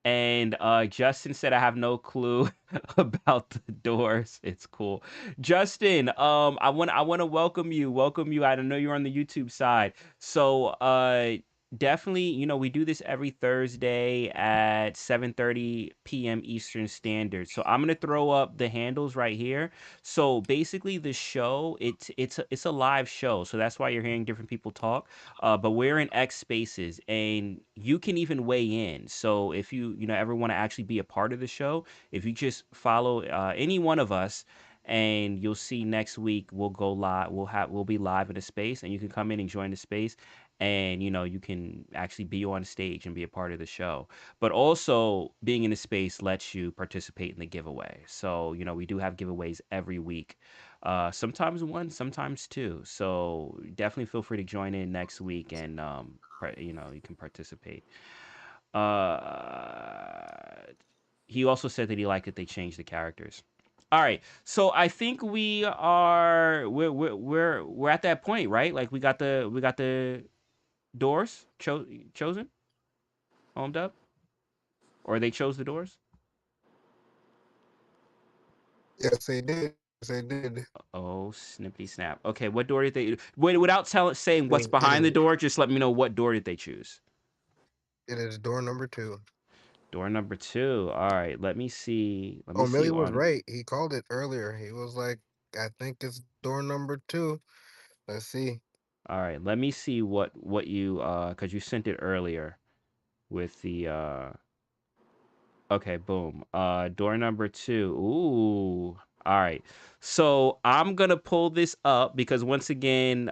And Justin said, I have no clue about the doors. It's cool. Justin, I want to welcome you. Welcome you. I don't know you're on the YouTube side. So definitely, we do this every Thursday at 7:30 p.m. Eastern Standard. So I'm gonna throw up the handles right here. So basically the show, it's a live show. So that's why you're hearing different people talk, but we're in X Spaces, and you can even weigh in. So if you ever want to actually be a part of the show, if you just follow any one of us, and you'll see next week we'll go live. We'll be live in a space, and you can come in and join the space, and you can actually be on stage and be a part of the show. But also being in the space lets you participate in the giveaway. So we do have giveaways every week, sometimes one, sometimes two. So definitely feel free to join in next week, and you can participate. Uh, he also said that he liked that they changed the characters. All right, so I think we're at that point, right? Like we got the doors chosen, homed up, or they chose the doors. Yes, they did. Yes, they did. Oh, snippity snap. Okay, what door did they? Wait, without saying It what's is. It behind the is. door, just let me know what door did they choose. It is door number two. Door number two. All right, let me see. Let me Oh, see Millie was on. right. He called it earlier. He was like, "I think it's door number two." Let's see. All right, let me see what you because you sent it earlier with the Okay, boom. Door number two. Ooh. All right. So I'm gonna pull this up because once again,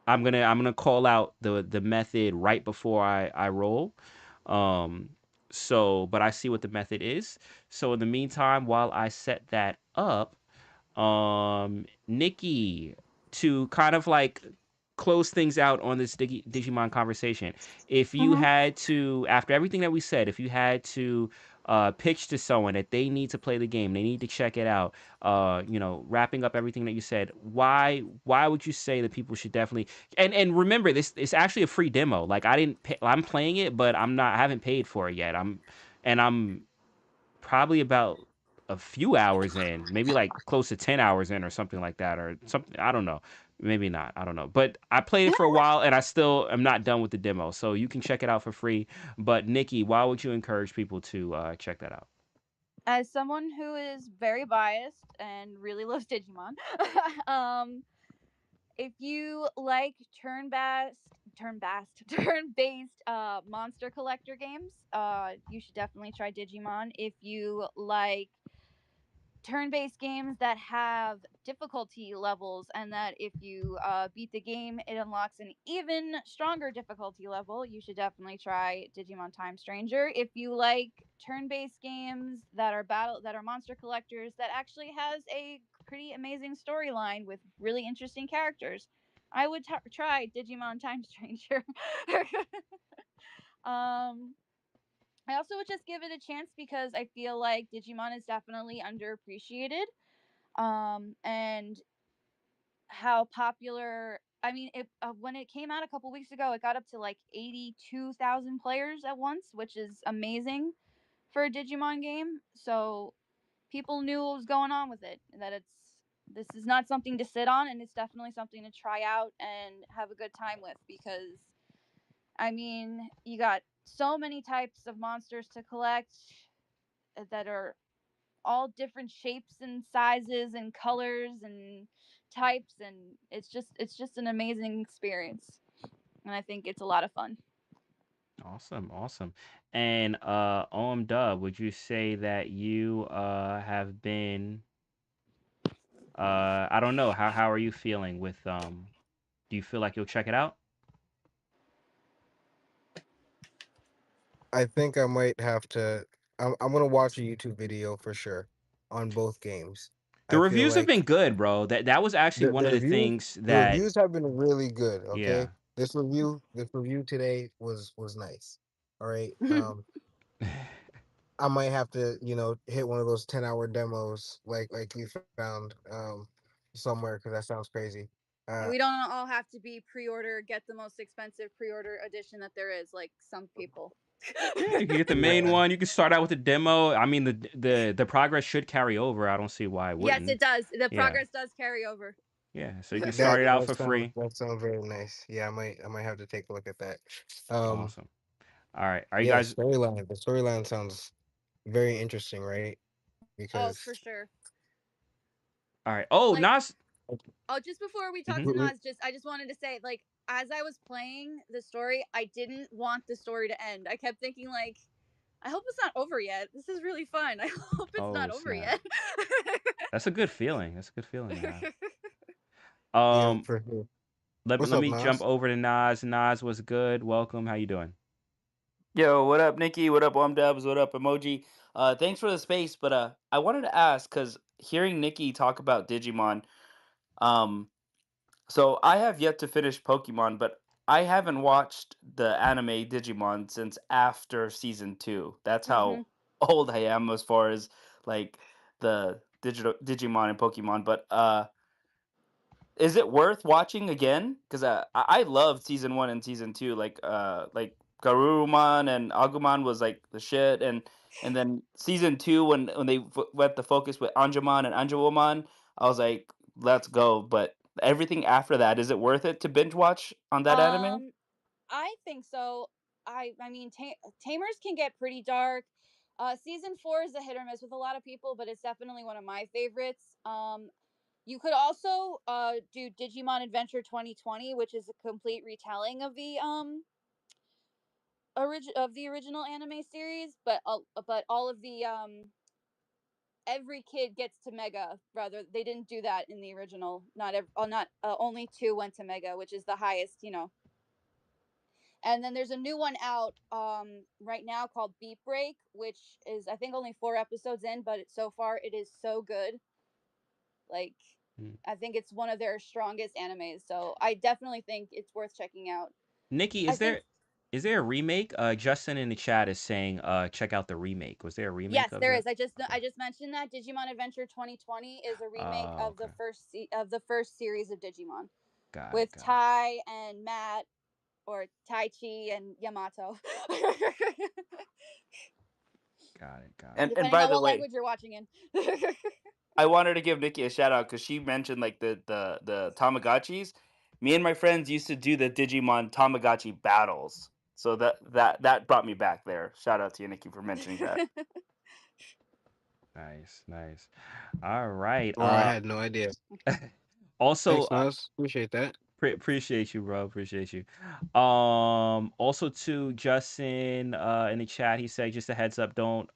I'm gonna call out the method right before I roll. Um, but I see what the method is. So in the meantime, while I set that up, Nikki, to kind of like close things out on this Digimon conversation, if you Mhm. had to, after everything that we said, if you had to pitch to someone that they need to play the game, they need to check it out, wrapping up everything that you said, why would you say that people should definitely, and remember, this it's actually a free demo. Like I didn't pay, I'm playing it, but I haven't paid for it yet. I'm probably about a few hours in, maybe like close to 10 hours in or something like that, or something. I don't know. Maybe not. I don't know. But I played it for a while, and I still am not done with the demo. So you can check it out for free. But Nikki, why would you encourage people to check that out? As someone who is very biased and really loves Digimon, um, if you like turn-based monster collector games, you should definitely try Digimon. If you like turn-based games that have difficulty levels, and that if you beat the game it unlocks an even stronger difficulty level, you should definitely try Digimon Time Stranger. If you like turn-based games that are monster collectors that actually has a pretty amazing storyline with really interesting characters, I would try Digimon Time Stranger. um I also would just give it a chance because I feel like Digimon is definitely underappreciated. And how popular. I mean, when it came out a couple weeks ago, it got up to like 82,000 players at once, which is amazing for a Digimon game. So people knew what was going on with it, that this is not something to sit on, and it's definitely something to try out and have a good time with, because I mean, you got so many types of monsters to collect that are all different shapes and sizes and colors and types, and it's just an amazing experience, and I think it's a lot of fun. Awesome, awesome. And Dub, would you say that you have been I don't know, how are you feeling with do you feel like you'll check it out? I think I might have to. I'm gonna watch a YouTube video for sure on both games. The I feel reviews have like been good, bro. That was actually the one the of the reviews things the that reviews have been really good. Okay, yeah. this review today was nice. All right. I I might have to hit one of those 10-hour demos like you found somewhere because that sounds crazy. And we don't all have to be pre-order, get the most expensive pre-order edition that there is, like some people. Yeah, you can get the main Yeah. one. You can start out with the demo. I mean, the progress should carry over. I don't see why it Yes, it wouldn't. does. The Yeah, progress does carry over. yeah. So you can start That it out that for sounds free. that sounds very nice. Yeah, I might have to take a look at that. Awesome. All right. Are you Yeah, guys? the storyline sounds very interesting, right? Oh, Because for sure. All right. Oh, Like, Nas. oh, just before we talk Hmm. to Nas, I just wanted to say, like, as I was playing the story, I didn't want the story to end. I kept thinking, like, I hope it's not over yet. This is really fun. I hope it's Oh not over snap. yet. That's a good feeling. That's a good feeling to have. yeah, Um, for sure. let What's let up, me jump Nas? over to Nas. Nas was good. Welcome. How you doing? Yo, what up, Nikki? What up, Dubs? What up, Emoji? Thanks for the space, but I wanted to ask because hearing Nikki talk about Digimon, um, so I have yet to finish Pokemon, but I haven't watched the anime Digimon since after season 2. That's Hmm. how old I am as far as like the digital Digimon and Pokemon. But is it worth watching again? Because I loved season 1 and season 2. Like Garurumon and Agumon was like the shit, and then season 2 when they went the focus with Anjumon and Anjumon, I was like, let's go. But everything after that, is it worth it to binge watch on that anime? Um, I think so. I mean, Tamers can get pretty dark. Season 4 is a hit or miss with a lot of people, but it's definitely one of my favorites. You could also do Digimon Adventure 2020, which is a complete retelling of the original anime series, but all of the every kid gets to Mega. Rather, they didn't do that in the original. Not only two went to Mega, which is the highest, And then there's a new one out right now called Beat Break, which is, I think, only 4 episodes in, but so far it is so good. Like, Mm. I think it's one of their strongest animes, so I definitely think it's worth checking out. Nikki, I think is there a remake? Justin in the chat is saying check out the remake. Was there a remake yes, of there the? is. I Okay. just mentioned that Digimon Adventure 2020 is a remake Oh, of okay. the first series of Digimon Got it. with Got it. Tai and Matt, or Tai Chi and Yamato, Got it. Got it. And depending by on the what way, language you're watching in. I wanted to give Nikki a shout out because she mentioned like the Tamagotchis. Me and my friends used to do the Digimon Tamagotchi battles. So that brought me back there. Shout out to you, Nikki, for mentioning that. Nice. Nice. All right. Or I had no idea. Also, Thanks, Nas. Appreciate that. appreciate you, bro. Appreciate you. Also to Justin in the chat, he said just a heads up, don't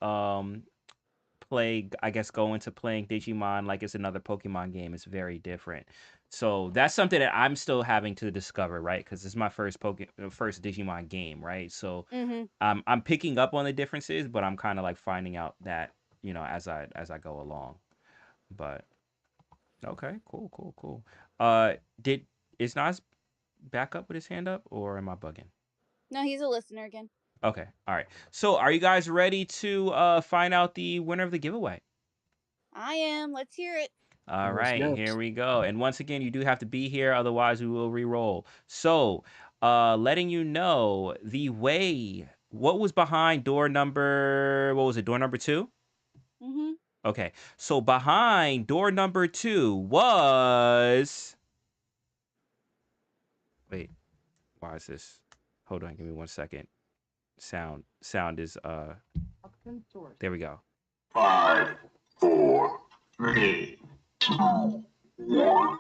play. I guess go into playing Digimon like it's another Pokemon game. It's very different. So that's something that I'm still having to discover, right? Because it's my first Digimon game, right? So Hmm. I'm picking up on the differences, but I'm kind of like finding out that as I go along. But okay, cool, cool, cool. Did is Nas back up with his hand up, or am I bugging? No, he's a listener again. Okay. All right. So, are you guys ready to find out the winner of the giveaway? I am. Let's hear it. All Yes, right, here yes. we go. And once again, you do have to be here, otherwise we will re-roll. So, letting you know the way. What was behind door number? What was it? Door number two. Mhm. Okay. So behind door number two was. Wait. Why is this? Hold on. Give me 1 second. Sound is There we go. 5, 4, 3, 2, 1.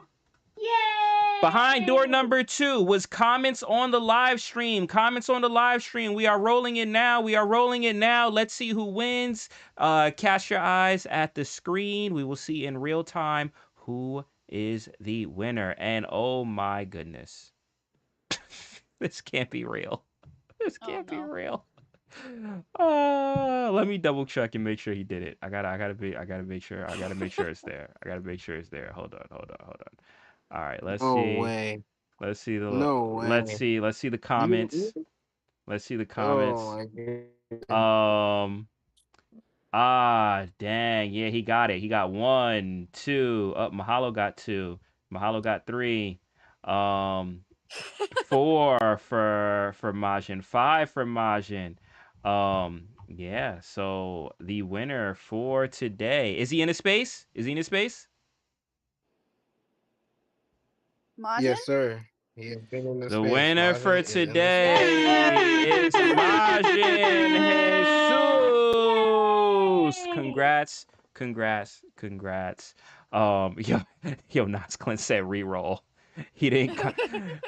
Behind door number two was comments on the live stream. Comments on the live stream. We are rolling it now. We are rolling it now. Let's see who wins. Cast your eyes at the screen. We will see in real time who is the winner. And oh my goodness, this can't be real. This Oh can't be no. real. Let me double check and make sure he did it. I gotta make sure. I gotta make sure it's there. I gotta make sure it's there. Hold on, hold on, hold on. All right, let's No see. way. Let's see the No let's way. see let's see the comments. Let's see the Oh comments. my god. Um dang. Yeah, he got it. He got one, two. Mahalo got two. Mahalo got three. Um four for Majin, five for Majin. Yeah, so the winner for today. Is he in a space? Is he in a space? Majin? Yes, sir. He has been in the The space. winner for Margin is in the space. today is Majin Jesus. Congrats, congrats, congrats. Yo, yo, Knots Clint said re-roll. He didn't.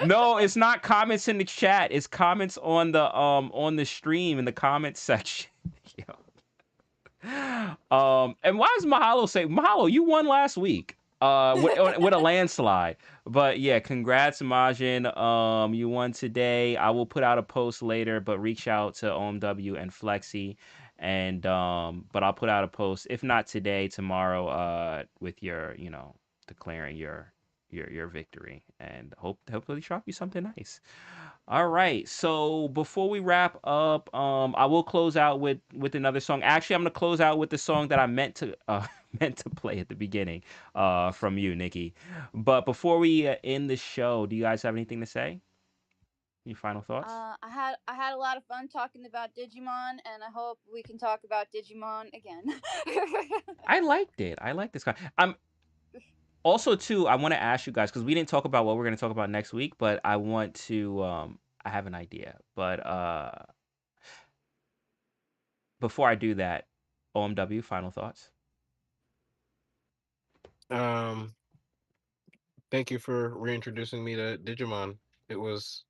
No, it's not comments in the chat. It's comments on the stream in the comments section. Yo. And why does Mahalo say Mahalo? You won last week. With a landslide. But yeah, congrats, Majin. You won today. I will put out a post later, but reach out to OMW and Flexi, and but I'll put out a post if not today, tomorrow. With your, declaring your victory, and hopefully drop you something nice. All right. So before we wrap up, I will close out with another song. Actually, I'm gonna close out with the song that I meant to meant to play at the beginning, from you, Nikki. But before we end the show, do you guys have anything to say? Any final thoughts? I had a lot of fun talking about Digimon, and I hope we can talk about Digimon again. I liked it. I like this guy. I'm also too. I want to ask you guys because we didn't talk about what we're gonna talk about next week, but I want to. I have an idea, but before I do that, OMW, final thoughts. Um, Thank you for reintroducing me to Digimon. It was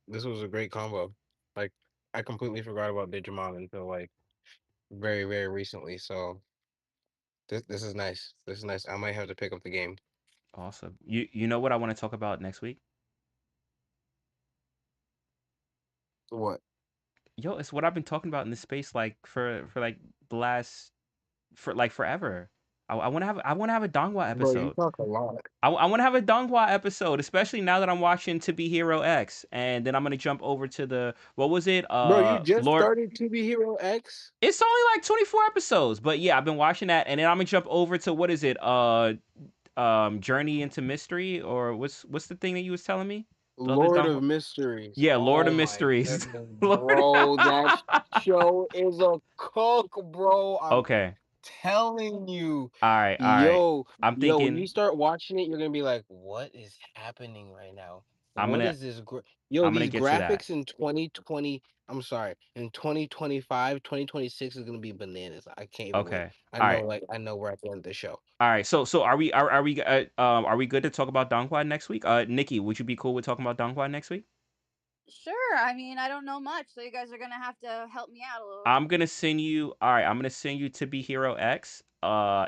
This was a great combo. Like I completely forgot about Digimon until like very, very recently. So this is nice. This is nice. I might have to pick up the game. Awesome. You know what I want to talk about next week? What? Yo, it's what I've been talking about in this space like for like the last for like forever. I want to have a Dongwa Bro, you episode. talk a lot. I want to have a Dongwa episode, especially now that I'm watching To Be Hero X, and then I'm gonna jump over to the what was it? Bro, you just Lord. started To Be Hero X? It's only like 24 episodes, but yeah, I've been watching that, and then I'm gonna jump over to what is it? Journey into Mystery, or what's the thing that you was telling me? The other Lord Dongwa. of Mysteries. Yeah, Lord Oh of my Mysteries. goodness, Lord. bro. That show is a cook, bro. I'm Okay. telling you. All right. All right. Yo, I'm yo, when you thinking. start watching it, you're gonna be like, what is happening right now? I'm What gonna. is this? Yo, I'm gonna these get to that. graphics in 2020, I'm sorry, in 2025, 2026 is gonna be bananas. I can't even wait. Okay. All right. I know we're at the end of the show. All right. So are we good to talk about Donghua next week? Nikki, would you be cool with talking about Donghua next week? Sure. I mean, I don't know much, so you guys are gonna have to help me out a little. I'm gonna send you. All right. I'm gonna send you To Be Hero X.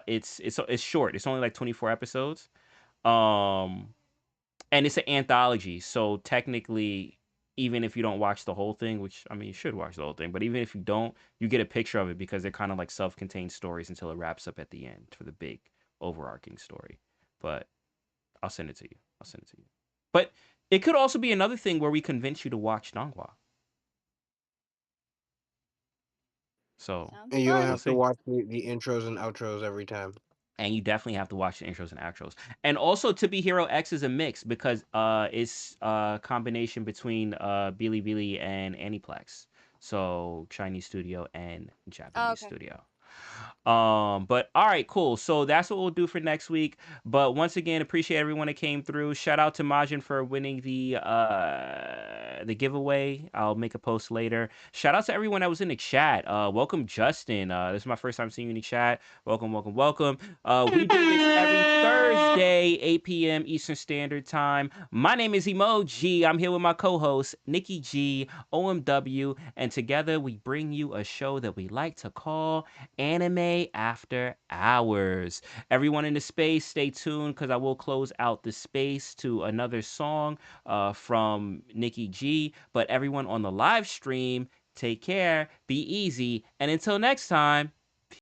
It's short. It's only like 24 episodes. Um, and it's an anthology. So technically, even if you don't watch the whole thing, which I mean, you should watch the whole thing, but even if you don't, you get a picture of it because they're kind of like self-contained stories until it wraps up at the end for the big overarching story. But I'll send it to you. I'll send it to you. But it could also be another thing where we convince you to watch Donghua. So Sounds And you'll fun. we'll have to see. watch the intros and outros every time. And you definitely have to watch the intros and outros. And also, To Be Hero X is a mix because it's a combination between Bilibili and Aniplex. So Chinese studio and Oh, Japanese okay. studio. But all right, cool. So that's what we'll do for next week. But once again, appreciate everyone that came through. Shout out to Majin for winning the giveaway. I'll make a post later. Shout out to everyone that was in the chat. Welcome Justin. This is my first time seeing you in the chat. Welcome, welcome, welcome. We do this every Thursday, 8 p.m. Eastern Standard Time. My name is Emoji. I'm here with my co-host Nikki G, OMW, and together we bring you a show that we like to call Anime After Hours. Everyone in the space, stay tuned because I will close out the space to another song from Nikki G. But everyone on the live stream, take care, be easy, and until next time.